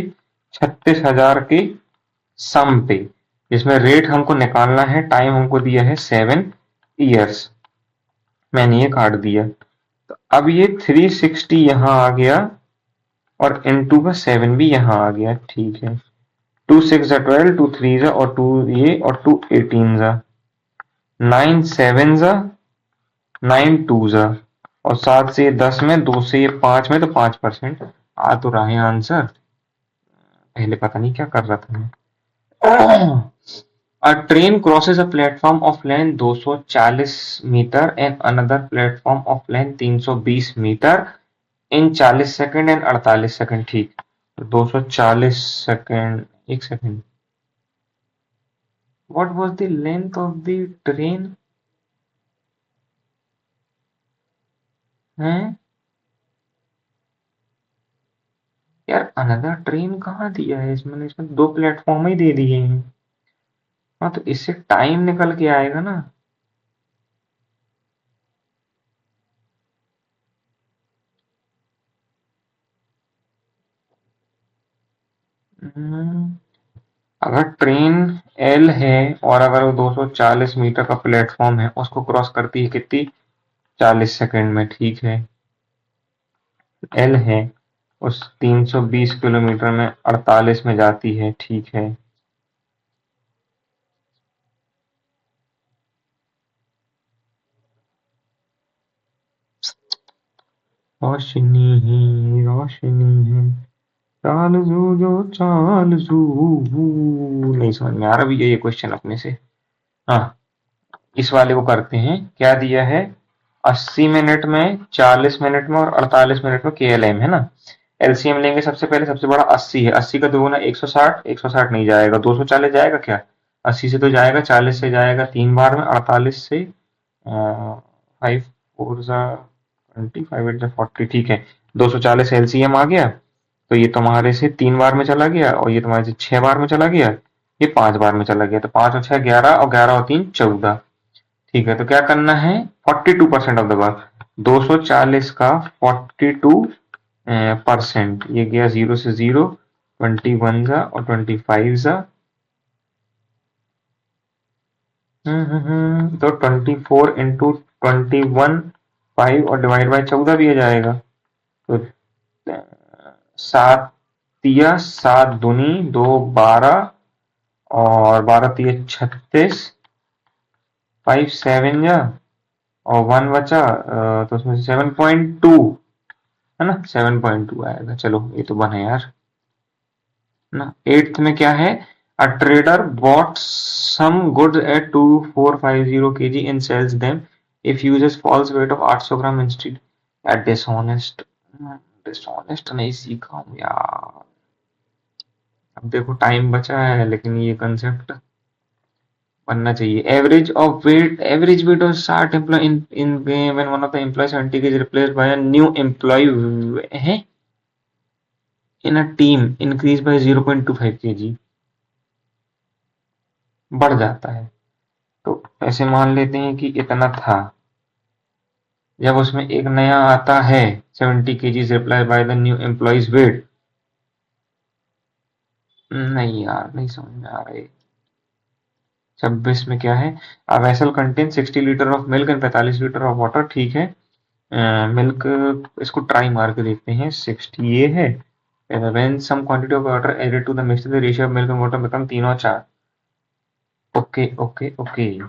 36,000 के सम पे, जिसमें रेट हमको निकालना है, टाइम हमको दिया है 7 ईयर्स, मैंने ये काट दिया, तो अब ये 360 यहाँ आ गया और इनटू का 7 भी यहाँ आ गया, ठीक है, 2 6 जा 12, 2 3 जा और 2 ये और 2 18 जा, 9 7 जा 9 2 जा और 7 से 10 में, 2 से ये 5 में, तो 5% आ तो रहा है आंसर, पहले पता नहीं क्या कर रहा था मैं। A train crosses a platform of length 240 metre and another platform of length 320 metre in 40 second and 48 second, ठीक, 240 सेकंड, एक second, what was the length of the train, हैं यार, अनदर ट्रेन कहाँ दिया है इसमें? इसमें दो प्लेटफॉर्म ही दे दिए हैं। हाँ, तो इससे टाइम निकल के आएगा ना। हम्म, अगर ट्रेन एल है और अगर वो 240 मीटर का प्लेटफॉर्म है, उसको क्रॉस करती है कितनी, 40 सेकंड में, ठीक है। एल है, उस 320 किलोमीटर में 48 में जाती है, ठीक है। रोशनी ही रोशनी है, चाल जो चाल जू। नहीं समझ में आ रहा भी ये क्वेश्चन अपने से। हाँ, इस वाले को करते हैं। क्या दिया है? 80 मिनट में, 40 मिनट में और 48 मिनट में KLM है ना। एलसीएम लेंगे सबसे पहले। सबसे बड़ा 80 है, 80 का दोगुना 160, 160 नहीं जाएगा, 240 जाएगा क्या? 80 से तो जाएगा, 40 से जाएगा 3 बार में, 48 से 5 4 जा 20, 5 8 जा 40, ठीक है। 240 एलसीएम आ गया, तो ये तुम्हारे से 3 बार में चला गया और ये तुम्हारे से 6 बार में चला गया, ये 5 बार में चला गया। तो 5 और 6 11 और 11 और 3 14। ठीक है, तो क्या करना है? 42% ऑफ द वर्क। 240 का 42% ये गया 0 से 0, 21 जा और 25 जा। तो 24 into 21, 5 और डिवाइड बाय 14 भी आ जाएगा। तो 7 तिया 7 दूनी 2 12 और 12 तिया 36, 5 7 जा और 1 बचा, तो उसमें से 7.2 है ना, 7.2 आएगा। चलो ये तो बना यार ना। 8th में क्या है? A trader bought some goods at 2450 kg and sells them if uses false weight of 800 gram instead. यार डिसऑनेस्ट, डिसऑनेस्ट नहीं सीखा हूँ यार। अब देखो टाइम बचा है, लेकिन ये कंसेप्ट बनना चाहिए। Average weight of start employee in when one of the employee 70 kg replaced by a new employee है in a team increase by 0.25 kg, बढ़ जाता है। तो ऐसे मान लेते हैं कि इतना था। जब उसमें एक नया आता है 70 kg reply by the new employees weight. नहीं यार, नहीं समझ में आ रहा है। 26 में क्या है? A vessel contain 60 litre of milk and 45 litre of water, ठीक है। मिल्क, इसको ट्राई मार के देखते हैं। 60 ये है। When some quantity of water added to the mixture the ratio of milk and water become 3 और 4। Okay okay okay.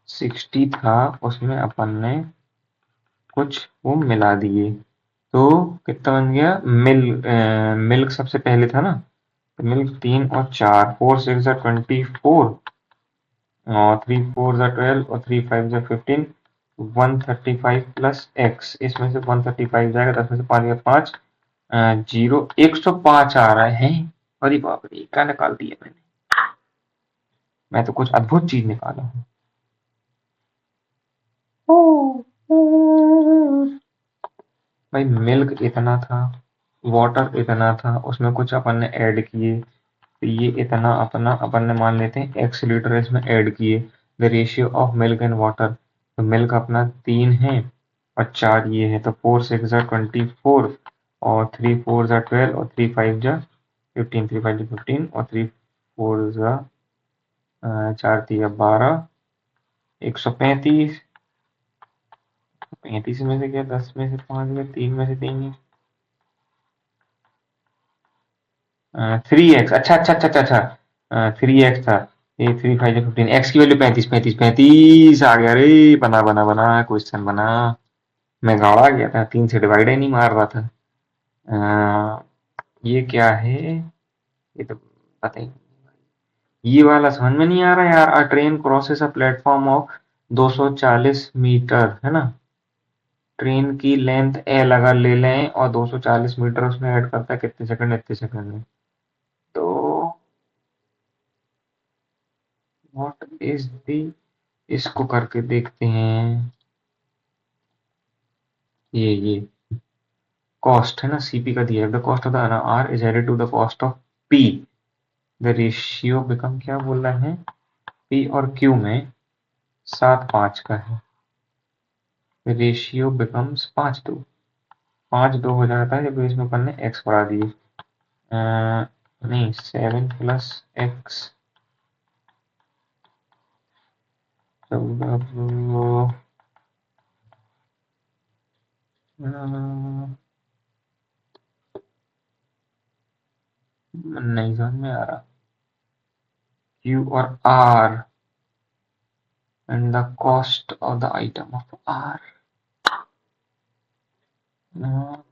60 था, उसमें अपन ने कुछ वो मिला दिए, तो कितना बन गया? मिल्क सबसे पहले था ना, तो मिल्क 3 और 4, 4 6 जा 24 और 3 4 जा 12 और 3 5 जा 15, 135 प्लस एक्स। इसमें से 135 जाएगा, 10 में से 5 गया 5, 105 आ रहा है। अरे बाप रे, क्या निकाल दिया मैंने? मैं तो कुछ अद्भुत चीज निकाला हूँ। भाई मिल्क इतना था, वाटर इतना था, उसमें कुछ अपन ने ऐड किए, तो ये इतना अपना अपन ने मान लेते हैं एक्स लीटर इसमें ऐड किए। The ratio of milk and water, तो मिल्क अपना 3 है और 4 ये है, तो 4 6 जा 24 और 3 4 जा 12 और 3 5 जा 15, 3 5 जा 15 और 3 4 जा 12, 135। 35 में से क्या, 10 में से 5 गया, 3 में से 3 3x। अच्छा अच्छा अच्छा अच्छा अच्छा, 3x था। ये 3 5 15, एक्स की वैल्यू 35 आ गया रे। बना बना बना क्वेश्चन बना। मैं गाड़ा गया था, 3 से डिवाइड ही नहीं मार रहा था। ये क्या है? ये तो पता ही नहीं। ये वाला समझ में नहीं आ रहा यार। A train crosses a platform of 240 metre है ना। ट्रेन की लेंथ एल अगर ले लें और 240 मीटर उसमें ऐड करता है कितने सेकंड, इतने सेकंड में। तो व्हाट इज दी, इसको करके देखते हैं। ये कॉस्ट है ना, सीपी का दिया है, the cost of the R is added to the cost of P, the ratio become, क्या बोल रहा है, पी और क्यू में 7:5 का है, रेशियो बिकम्स 5:2, 5:2 हो जाता है जब इसमें अपन ने एक्स बढ़ा दिए, नहीं 7 प्लस एक्स, अब नहीं समझ में आ रहा, क्यू और R and the cost of the item of R,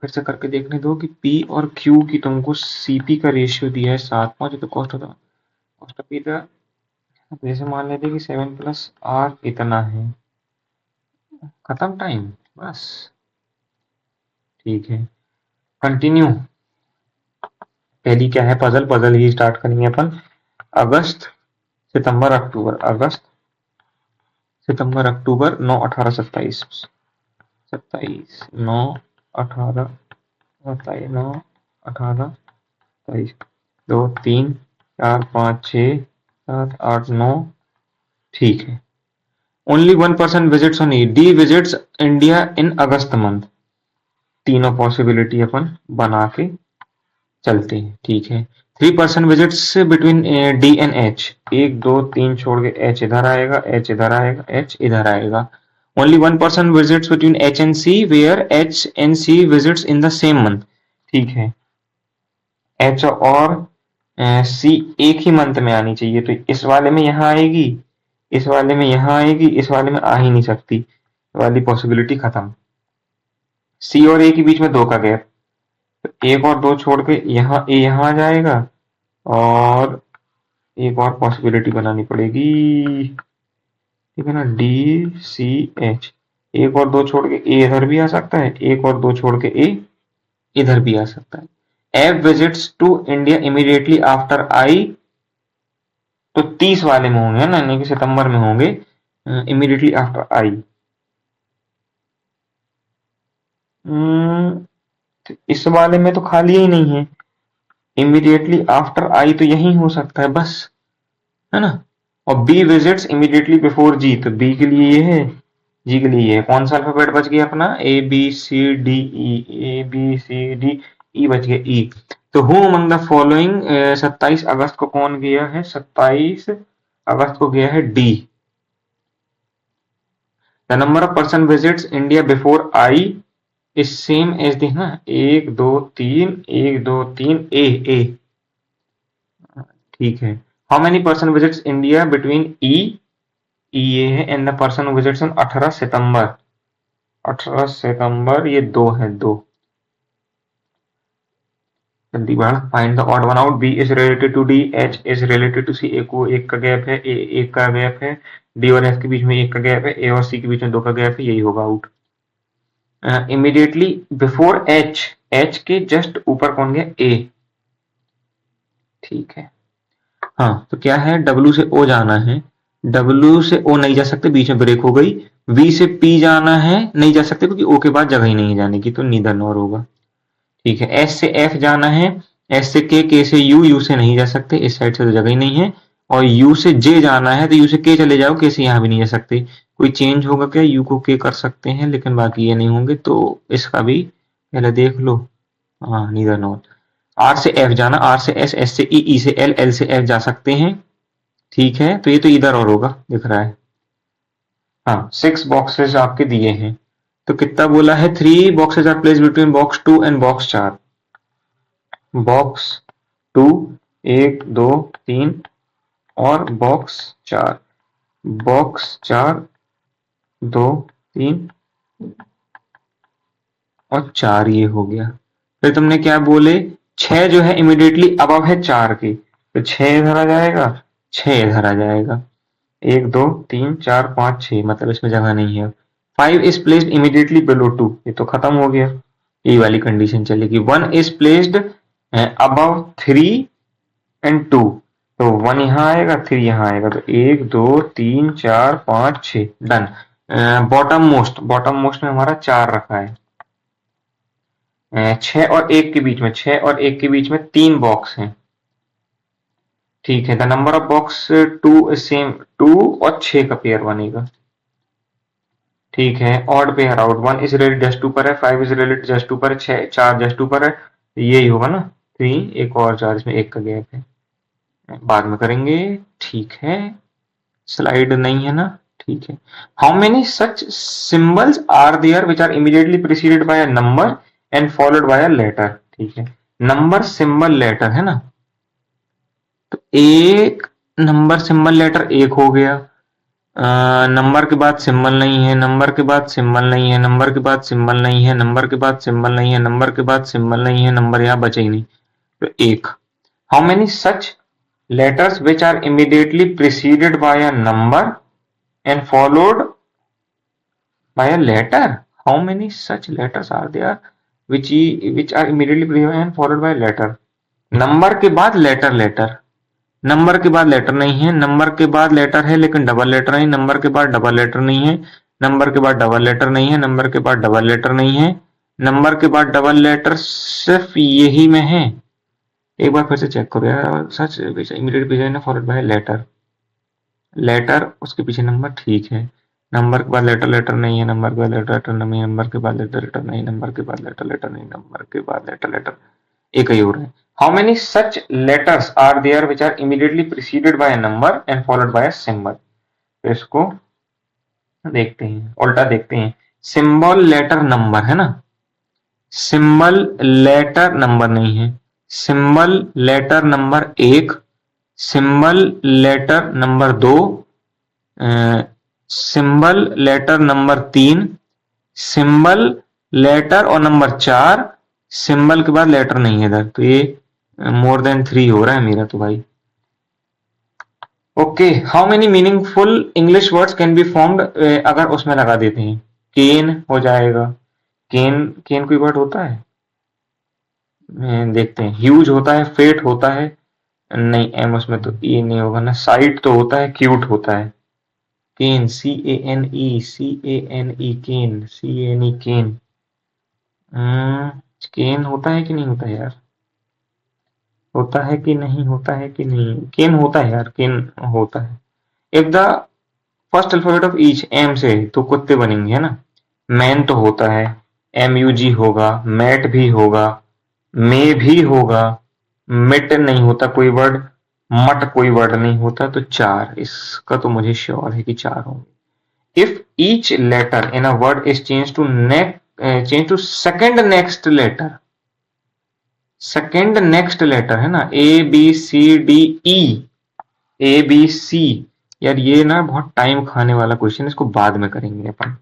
फिर से करके देखने दो कि पी और क्यू की तुमको सीपी का रेशियो दिया है 7:5, तो कॉस्ट ऑफ पी का, जैसे मान लेते कि 7 प्लस आर इतना है, खत्म टाइम, बस ठीक है। कंटिन्यू, पहली क्या है पजल, पजल ही स्टार्ट करेंगे अपन। अगस्त सितंबर अक्टूबर, अगस्त सितंबर अक्टूबर 9 18 27, 27 9 18 27 9 18 27, 2 3 4 5 6 7 8 9, ठीक है। Only 1% visits on E, D visits India in August month, तीनों पॉसिबिलिटी अपन बना के चलते हैं, ठीक है। 3% visits between D and H, 1 2 3 छोड़ के एच इधर आएगा, एच इधर आएगा, एच इधर आएगा। Only 1% visits between H and C where H and C visits in the same month, ठीक है। एच और सी एक ही मंथ में आनी चाहिए, तो इस वाले में यहाँ आएगी, इस वाले में यहाँ आएगी, इस वाले में आ ही नहीं सकती, वाली पॉसिबिलिटी खत्म। सी और ए के बीच में 2 का गैप, तो 1 और 2 छोड़ के यहाँ ए यहाँ आ जाएगा, और एक और पॉसिबिलिटी बनानी पड़ेगी, ठीक है ना, डी सी एच, 1 और 2 छोड़ के ए इधर भी आ सकता है, 1 और 2 छोड़ के ए इधर भी आ सकता है। F visits to India immediately after I, तो 30 वाले में होंगे ना, यानी कि सितंबर में होंगे, इमीडिएटली आफ्टर आई। इस वाले में तो खाली ही नहीं है, इमीडिएटली आफ्टर आई तो यही हो सकता है बस, है ना। और बी विजिट्स इमीडिएटली बिफोर जी, तो बी के लिए ये है, जी के लिए ये है। कौन सा अल्फाबेट बच गया अपना, A B C D E, A B C D E बच गया, ई। तो हु अमंग द फॉलोइंग, 27 अगस्त को कौन गया है, 27 अगस्त को गया है D. The number of person visits India before I is same as the ना, 1 2 3 1 2 3 ए ए, ठीक है। How many person visits India between E, E ये है, and the person visits on 18 सितंबर, 18 सितंबर ये 2 है, 2, जल्दी बढ़, find the odd one out, B is related to D, H is related to C, A को 1 का गैप है, ए 1 का गैप है, डी और एफ के बीच में 1 का गैप है, ए और सी के बीच में 2 का गैप है, यही होगा out. Immediately before H, H के जस्ट ऊपर कौन गया, ए, ठीक है। हाँ तो क्या है, डब्ल्यू से ओ जाना है, डब्ल्यू से ओ नहीं जा सकते, बीच में ब्रेक हो गई। वी से पी जाना है, नहीं जा सकते क्योंकि ओ के बाद जगह ही नहीं है जाने की, तो नीदर नॉर होगा, ठीक है। एस से एफ जाना है, एस से के से यू, यू से नहीं जा सकते, इस साइड से तो जगह ही नहीं है। और यू से जे जाना है, तो यू से के चले जाओ, के से यहाँ भी नहीं जा सकते। कोई चेंज होगा क्या, यू को के कर सकते हैं लेकिन बाकी ये नहीं होंगे, तो इसका भी पहले देख लो, हाँ नीदर नॉर। आर से एफ जाना, आर से एस, एस से ई, ई से एल, एल से एफ जा सकते हैं, ठीक है। तो ये तो इधर और होगा दिख रहा है, हाँ 6 बॉक्सेस आपके दिए हैं, तो कितना बोला है, 3 boxes are place between box 2 and box 4, box 2 1 2 3 और बॉक्स 4, बॉक्स 4 2 3 और 4 ये हो गया। फिर तुमने क्या बोले, 6 जो है इमीडिएटली अबव है 4 के, तो 6 इधर आ जाएगा, 6 इधर आ जाएगा, 1 2 3 4 5 6, मतलब इसमें जगह नहीं है। 5 इज प्लेस्ड इमीडिएटली बिलो 2, ये तो खत्म हो गया, ये वाली कंडीशन चलेगी। 1 इज प्लेस्ड अबव 3 एंड 2, तो 1 यहाँ आएगा, 3 यहाँ आएगा, तो 1 2 3 4 5 6 डन। बॉटम मोस्ट में हमारा 4 रखा है। 6 और 1 के बीच में, 6 और 1 के बीच में 3 बॉक्स हैं, ठीक है। The number of box 2 same, 2 और 6 का पेयर बनेगा, ठीक है। Odd pair out, 1 is related just 2 पर है, 5 इज रिलेटेड जस्ट 2 पर है, 6 4 जस्ट 2 पर है, तो यही होगा ना 3, एक और 4, इसमें 1 का गैप है, बाद में करेंगे, ठीक है। स्लाइड नहीं है ना, ठीक है। How many such symbols are there which are immediately preceded by a number and followed by a letter, ठीक है। नंबर सिंबल लेटर है ना, तो एक नंबर सिंबल लेटर एक हो गया, नंबर के बाद सिंबल नहीं है, नंबर के बाद सिंबल नहीं है, नंबर के बाद सिंबल नहीं है, नंबर के बाद सिंबल नहीं है, नंबर के बाद सिंबल नहीं है, नंबर यहाँ बचे ही नहीं, तो एक। How many such letters which are immediately preceded by a number and followed by a letter? How many such letters are there which are immediately preceded and followed by a letter? Number के बाद letter, letter, number के बाद letter नहीं है, number के बाद letter है लेकिन डबल लेटर नहीं, नंबर के बाद डबल लेटर नहीं है, नंबर के बाद डबल लेटर नहीं है, नंबर के बाद डबल लेटर नहीं है, नंबर के बाद डबल लेटर सिर्फ यही में है। एक बार फिर से चेक करो यार, such immediate preceded followed by letter, letter उसके पीछे नंबर, ठीक है। नंबर के बाद लेटर, लेटर नहीं है, नंबर के बाद लेटर, लेटर नहीं है, नंबर के बाद लेटर, लेटर नहीं, नंबर के बाद लेटर, लेटर नहीं, नंबर के बाद लेटर, लेटर, एक ही हो रहा है। How many such letters are there which are immediately preceded by a number and followed by a symbol? तो इसको देखते हैं, उल्टा देखते हैं। सिंबल लेटर नंबर है ना, सिंबल लेटर नंबर नहीं है, symbol letter number 1, symbol letter number 2, symbol letter number 3, symbol letter और नंबर 4, सिंबल के बाद लेटर नहीं है इधर, तो ये मोर देन 3 हो रहा है मेरा तो भाई। Okay, how many meaningful English words can be formed, अगर उसमें लगा देते हैं, केन हो जाएगा, केन, केन कोई वर्ड होता है, देखते हैं। ह्यूज होता है, फेट होता है, नहीं एम उसमें तो ई नहीं होगा ना, साइट तो होता है, क्यूट होता है, केन, CANE, CANE, केन, CANE, केन, केन होता है कि नहीं होता है यार, होता है कि नहीं, होता है कि नहीं, केन होता है यार, केन होता है। If the first alphabet of each, M से तो कुत्ते बनेंगे है ना, मैन तो होता है, MUG होगा, मैट भी होगा, मे भी होगा, मिट नहीं होता कोई वर्ड, मट कोई वर्ड नहीं होता, तो 4, इसका तो मुझे श्योर है कि 4 होंगे। If each letter in a word is change to second next letter, second next letter है ना, ABCDE, ABC, यार ये ना बहुत टाइम खाने वाला क्वेश्चन, इसको बाद में करेंगे अपन।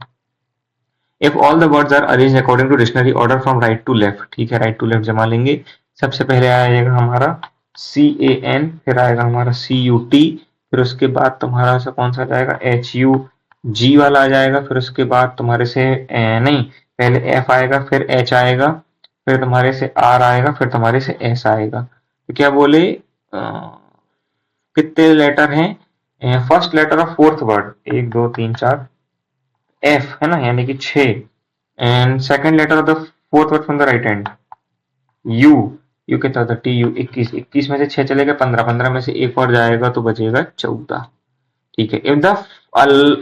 If all the words are arranged according to dictionary order from right to left, ठीक है, राइट टू लेफ्ट जमा लेंगे। सबसे पहले आएगा हमारा CAN, फिर आएगा हमारा CUT, फिर उसके बाद तुम्हारा सा कौन सा जाएगा, HUG वाला आ जाएगा, फिर उसके बाद तुम्हारे से नहीं, पहले F आएगा, फिर H आएगा, फिर तुम्हारे से R आएगा, फिर तुम्हारे से S आएगा। तो क्या बोले, कितने लेटर हैं, first letter of fourth word, 1 2 3 4, F है ना, यानी कि 6, and second letter of the fourth word from the right hand, U, U कितना होता है, TU, 21, 21 में से 6 चलेगा 15, 15 में से एक और जाएगा तो बचेगा 14, ठीक है। If the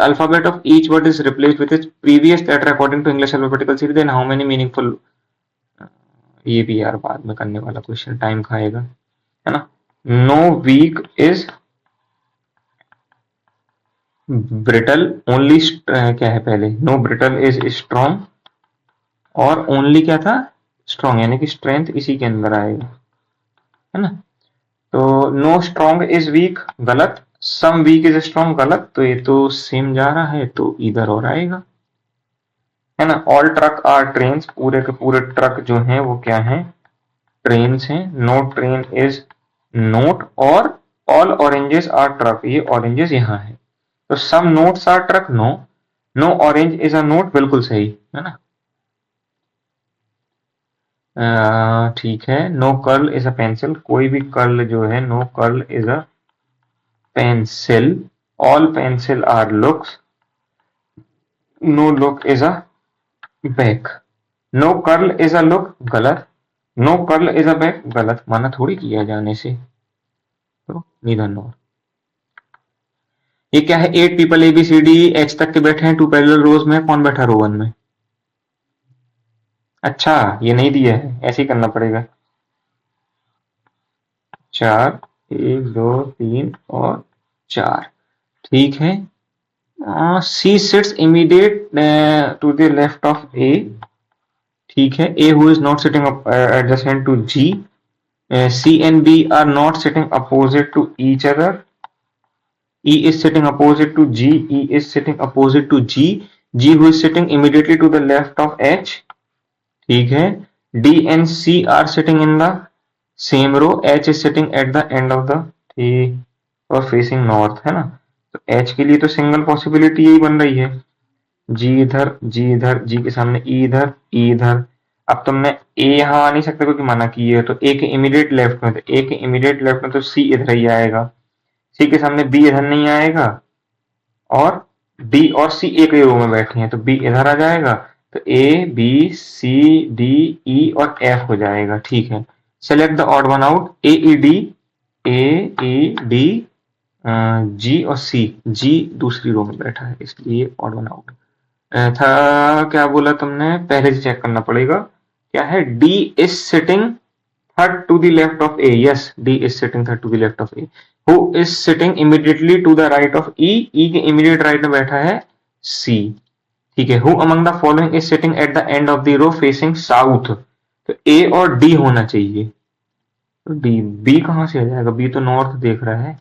alphabet of each word is replaced with its previous letter according to English alphabetical series, then how many meaningful, ये भी यार बाद में करने वाला क्वेश्चन, टाइम खाएगा है ना। No weak is brittle, only क्या है पहले, नो ब्रिटल इज स्ट्रॉन्ग, और ओनली क्या था, स्ट्रॉन्ग, यानी कि स्ट्रेंथ इसी के अंदर आएगा है ना। तो नो स्ट्रॉन्ग इज वीक गलत, सम वीक इज स्ट्रॉन्ग गलत, तो ये तो सेम जा रहा है, तो इधर और आएगा है ना। ऑल ट्रक आर ट्रेन, पूरे के पूरे ट्रक जो हैं वो क्या हैं, ट्रेन हैं। नो ट्रेन इज नोट, और ऑल ऑरेंजेस आर ट्रक, ये ऑरेंजेस यहाँ है, तो some notes are truck, no, no orange is a note, बिल्कुल सही है ना। ठीक है। No curl is a pencil, कोई भी कर्ल जो है, no curl is a pencil, all pencil are looks, no look is a back, no curl is a look गलत, no curl is a back गलत, माना थोड़ी किया जाने से, तो नीदर नोर। ये क्या है, 8 people A B C D H तक के बैठे हैं, 2 पैरेलल रोज में, कौन बैठा रो 1 में? अच्छा, ये नहीं दिया है, ऐसे ही करना पड़ेगा। 4, 1 2 3 और 4, ठीक है। C sits immediate to the left of A, ठीक है। A who is not sitting adjacent to G, C and B are not sitting opposite to each other, E is sitting opposite to G, E is sitting opposite to G, G who is sitting immediately to the left of H, ठीक है। D and C are sitting in the same row, H is sitting at the end of the tree और facing north, है ना। तो H के लिए तो single possibility यही बन रही है, G इधर, G इधर, G के सामने E इधर, E इधर। अब तुमने A यहाँ आ नहीं सकता क्योंकि मना की है, तो A के इमीडिएट लेफ्ट में, तो A के इमीडिएट लेफ्ट में तो C इधर ही आएगा, C के सामने B इधर नहीं आएगा, और डी और सी एक ही रो में बैठे हैं, तो बी इधर आ जाएगा, तो ए बी सी डी ई और एफ हो जाएगा, ठीक है। Select the odd one out, A E D G और सी, जी दूसरी रो में बैठा है इसलिए ऑड वन आउट था। क्या बोला तुमने, पहले से चेक करना पड़ेगा, क्या है, D is sitting third to the left of A. Yes, D is sitting third to the left of A. Who is sitting immediately to the right of E? E के immediate right में बैठा है C. ठीक है। Who among the following is sitting at the end of the row facing south? तो A और D होना चाहिए। तो D, B कहाँ से आ जाएगा? B तो नॉर्थ देख रहा है।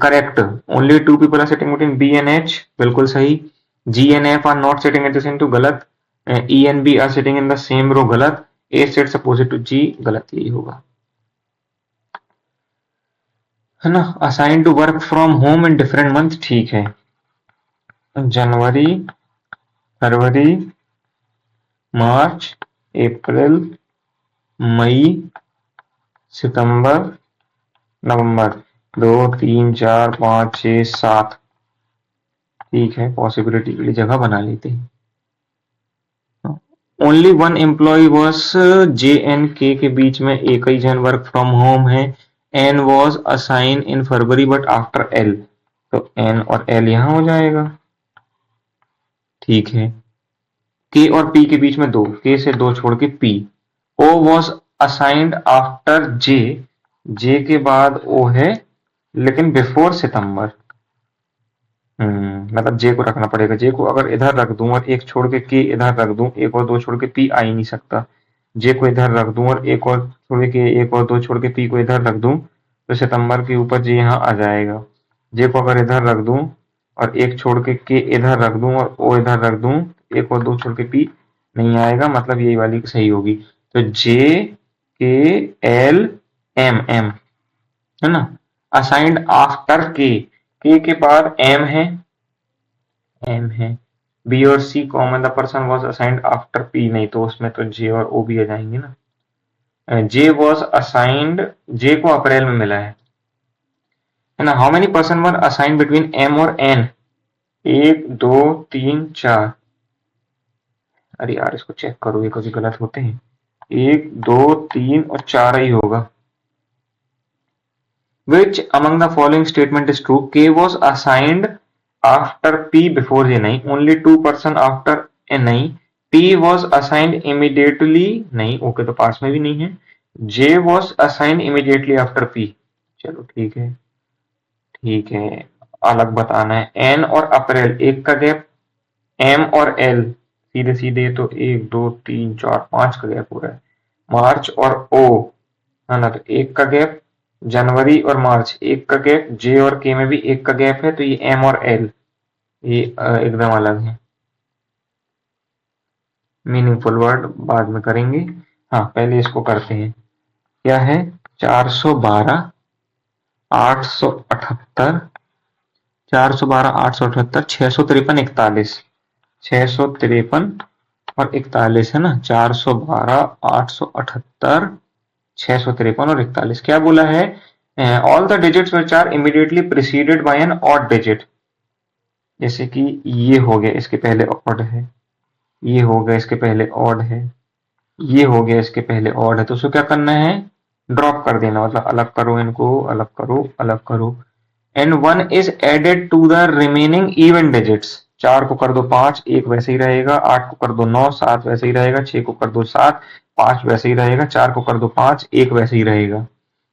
Correct. Only 2 people are sitting between B and H, बिल्कुल सही। G and F are not sitting adjacent to, गलत। E and B are sitting in the same row, गलत। A sits opposite to G, गलत, यही होगा, है ना। Assign to work from home in different month, ठीक है। जनवरी, फरवरी, मार्च, अप्रैल, मई, सितंबर, नवंबर, 2 3 4 5 6 7, ठीक है। पॉसिबिलिटी के लिए जगह बना लेते हैं। Only one employ was, J N के बीच में एक ही जन वर्क फ्रॉम होम है। एन वॉज असाइन इन फरवरी बट आफ्टर एल, तो एन और एल यहां हो जाएगा, ठीक है। के और पी के बीच में 2, के से 2 छोड़ के P. O was assigned after J, J के बाद ओ है लेकिन बिफोर सितंबर, मतलब जे को रखना पड़ेगा। जे को अगर इधर रख दूं और एक छोड़ के इधर रख दूं, एक और 2 छोड़ के पी आ ही नहीं सकता। जे को इधर रख दूं और एक और छोड़ के, एक और 2 छोड़ के पी को इधर रख दूं, तो सितंबर के ऊपर जे यहाँ आ जाएगा। जे को अगर इधर रख दूं और एक छोड़ के इधर रख दूं और ओ इधर रख दूं, एक और 2 छोड़ के पी नहीं आएगा, मतलब यही वाली सही होगी। तो जे के एल एम एम, है ना। असाइंड आफ्टर के के बाद एम है, एम है। बी और C common, the person was assigned after P, नहीं तो उसमें तो जे और ओ भी आ जाएंगे ना। जे वॉज असाइंड, जे को अप्रैल में मिला है ना। How many person were assigned between M और एन, 1 2 3 4, अरे यार इसको चेक करो, ये कभी गलत होते हैं। 1 2 3 और 4 ही होगा। Which among the following statement is true? K was assigned after P before J, नहीं। Only 2 person after A, नहीं। P was assigned immediately, नहीं। ओके तो पास में भी नहीं है। J was assigned immediately after P, चलो ठीक है, ठीक है। अलग बताना है। N और अप्रैल एक का गैप, M और L सीधे सीधे तो 1 2 3 4 5 का गैप हो रहा है। मार्च और O, है ना, तो एक का गैप। जनवरी और मार्च एक का गैप, जे और के में भी एक का गैप है, तो ये एम और एल ये एकदम अलग है। मीनिंगफुल वर्ड बाद में करेंगे, हाँ पहले इसको करते हैं। क्या है, 412, 878, 412, 878, 653, 41, 653 और 41 है ना। 412, 878, 653 और 41। क्या बोला है? All the digits which are immediately preceded by an odd digit. जैसे कि ये हो गया, इसके पहले ऑड है, ये हो गया इसके पहले ऑड है, ये हो गया इसके पहले ऑड है, तो उसको क्या करना है? ड्रॉप कर देना, मतलब अलग करो इनको, अलग करो, अलग करो। And one is added to the remaining even digits. 4 को कर दो 5, एक वैसे ही रहेगा। 8 को कर दो 9, 7 वैसे ही रहेगा। 6 को कर दो 7, 5 वैसे ही रहेगा। 4 को कर दो 5, एक वैसे ही रहेगा।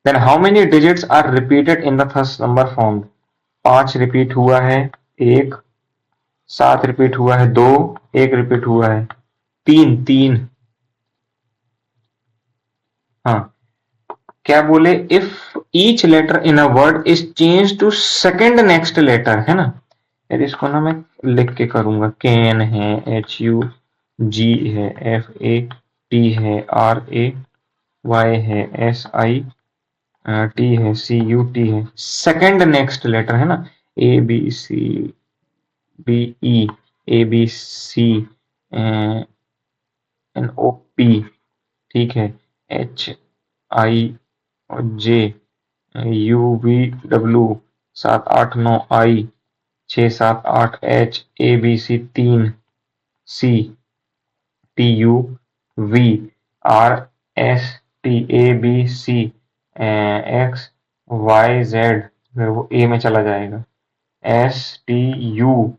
Then how many digits are repeated in the first number form? 5 repeat हुआ है, एक। 7 रिपीट हुआ है, दो। एक रिपीट हुआ है, तीन। तीन, हाँ। क्या बोले? If each letter in a word is change to second next letter, है ना। यार इसको ना मैं लिख के करूंगा। कैन है, HU, G है, FA, T है, RAY है, SI, T है, CUT है। सेकेंड नेक्स्ट लेटर है ना। ABCBE, ABCNOP, ठीक है। HIJ, UVW, 7 8 9 I, 6 7 8 A, B C, T, U, V, R, S, T, A, B, C, फिर वो ए में चला जाएगा। STUIJK,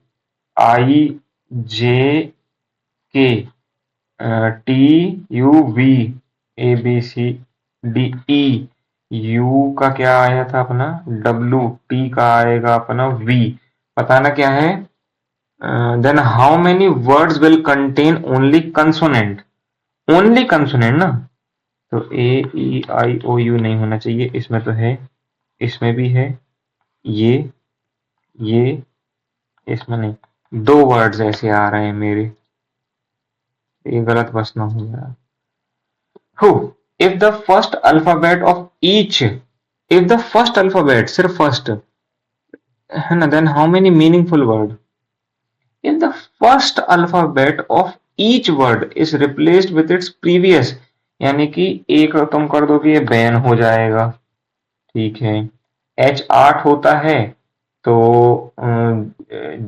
TUV, ABCDE। यू का क्या आया था अपना? W, T का आएगा अपना V। बताना क्या है? Then how many words will contain only consonant? Only consonant ना, तो A, E, I, O, U नहीं होना चाहिए। इसमें तो है, इसमें भी है, ये इसमें नहीं। दो वर्ड्स ऐसे आ रहे हैं मेरे, ये गलत बस ना हो यार। Who, if the first alphabet of each, if the first alphabet, सिर्फ फर्स्ट है ना, then how many meaningful word? If the first alphabet of each word is replaced with its previous, यानी कि एक तुम कर दो कि ये बैन हो जाएगा, ठीक है। H 8 होता है तो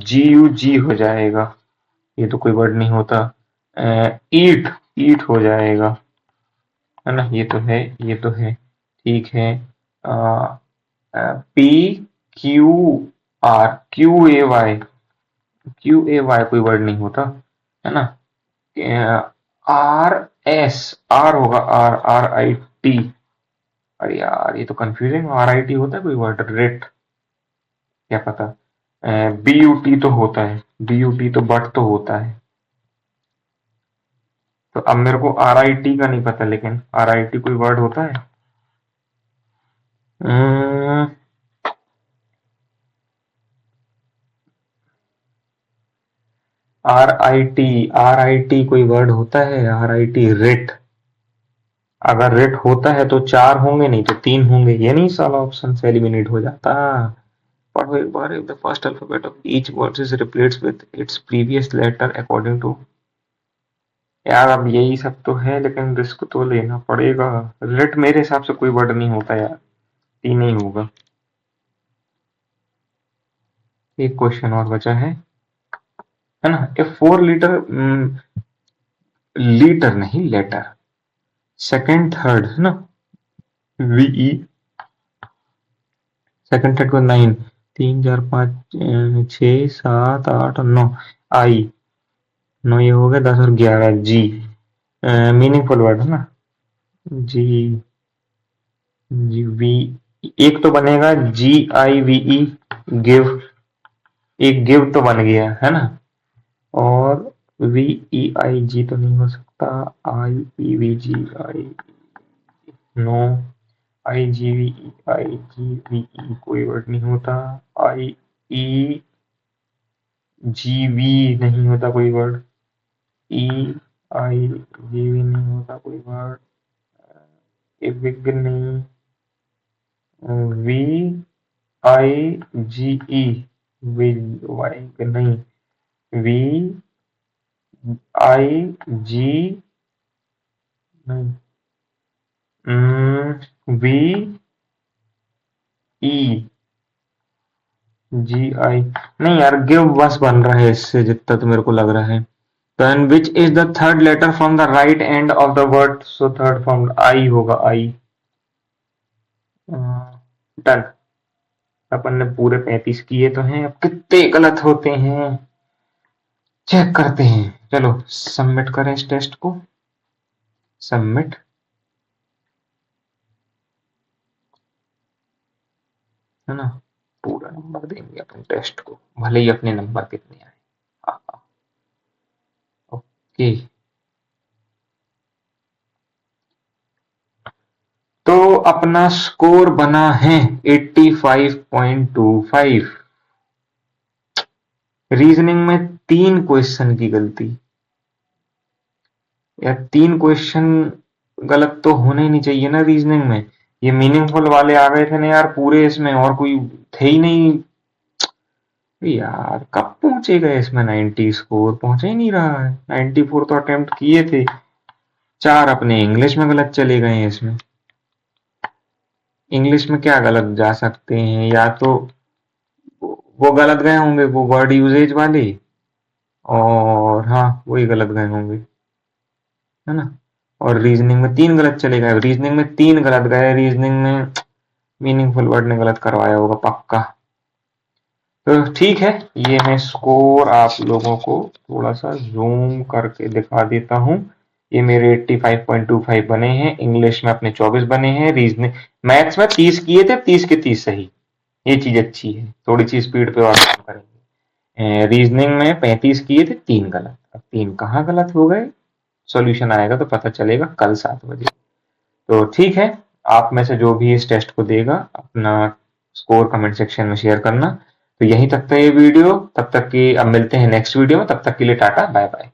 GUG हो जाएगा, ये तो कोई वर्ड नहीं होता। ईट, ईट हो जाएगा, है ना। ये तो है, ये तो है, ठीक है। P Q R, QAY, QAY कोई वर्ड नहीं होता, है ना। RS, R होगा, RIT। अरे यार ये तो कंफ्यूजिंग। RIT होता है कोई वर्ड? रेट, क्या पता। BUT तो होता है, BUT तो बट तो होता है। तो अब मेरे को RIT का नहीं पता, लेकिन RIT कोई वर्ड होता है? RIT कोई वर्ड होता है? RIT, rate. अगर रेट होता है तो 4 होंगे, नहीं तो 3 होंगे। ये नहीं साला ऑप्शन से एलिमिनेट हो जाता। पढ़ो एक बार। If the first alphabet of each word is replaced with its previous letter according to. यार अब यही सब तो है, लेकिन रिस्क तो लेना पड़ेगा। रेट मेरे हिसाब से कोई वर्ड नहीं होता यार, 3 ही होगा। एक क्वेश्चन और बचा है ना। ए 4 लीटर, लीटर नहीं लेटर, सेकंड थर्ड है ना। VE, सेकंड थर्ड को 9, 3 4 5 6 7 8 9, I, 9 ये हो गया, 10 और 11, G, मीनिंगफुल वर्ड है ना। G, V, एक तो बनेगा GIVE, गिव। एक गिव तो बन गया है ना। और VEIG तो नहीं हो सकता। IEVGI, no. IGVE कोई वर्ड नहीं होता। IEGV नहीं होता कोई वर्ड। EIGV नहीं होता कोई वर्ड। ए बिग नहीं। VIGE, वाई नहीं, वी आई जी नहीं, वी ई जी आई नहीं यार, गिव बस बन रहा है इससे, जितना तो मेरे को लग रहा है। तो and which is the third letter from the right end of the word, so third from I होगा, आई। डन। अपन ने पूरे 35 किए तो हैं, अब कितने गलत होते हैं चेक करते हैं। चलो सबमिट करें इस टेस्ट को, सबमिट। है ना, पूरा नंबर देंगे अपन टेस्ट को, भले ही अपने नंबर कितने आए। ओके, तो अपना स्कोर बना है 85.25। रीजनिंग में 3 क्वेश्चन की गलती, या 3 क्वेश्चन गलत तो होने ही नहीं चाहिए ना रीजनिंग में। ये मीनिंगफुल वाले आ गए थे ना यार पूरे, इसमें और कोई थे ही नहीं यार। कब पहुंचेगा इसमें 90 स्कोर, पहुंचा ही नहीं रहा है। 94 तो अटेम्प्ट किए थे, 4 अपने इंग्लिश में गलत चले गए हैं इसमें। इंग्लिश में क्या गलत जा सकते हैं, या तो वो गलत गए होंगे वो वर्ड यूजेज वाले, और हाँ वही गलत गए होंगे, है ना। और रीजनिंग में 3 गलत चले गए, रीजनिंग में 3 गलत गए, रीजनिंग में मीनिंगफुल वर्ड ने गलत करवाया होगा पक्का। तो ठीक है, ये मैं स्कोर आप लोगों को थोड़ा सा जूम करके दिखा देता हूँ। ये मेरे 85.25 बने हैं, इंग्लिश में अपने 24 बने हैं, रीजनिंग मैथ्स में 30 किए थे, 30 के 30 सही। ये चीज अच्छी है, थोड़ी सी स्पीड पे और काम करेंगे। रीजनिंग में 35 किए थे, 3 गलत। अब 3 कहाँ गलत हो गए, सॉल्यूशन आएगा तो पता चलेगा कल 7 बजे। तो ठीक है, आप में से जो भी इस टेस्ट को देगा अपना स्कोर कमेंट सेक्शन में शेयर करना। तो यहीं तक था ये वीडियो, तब तक की अब मिलते हैं नेक्स्ट वीडियो में, तब तक के लिए टाटा बाय बाय।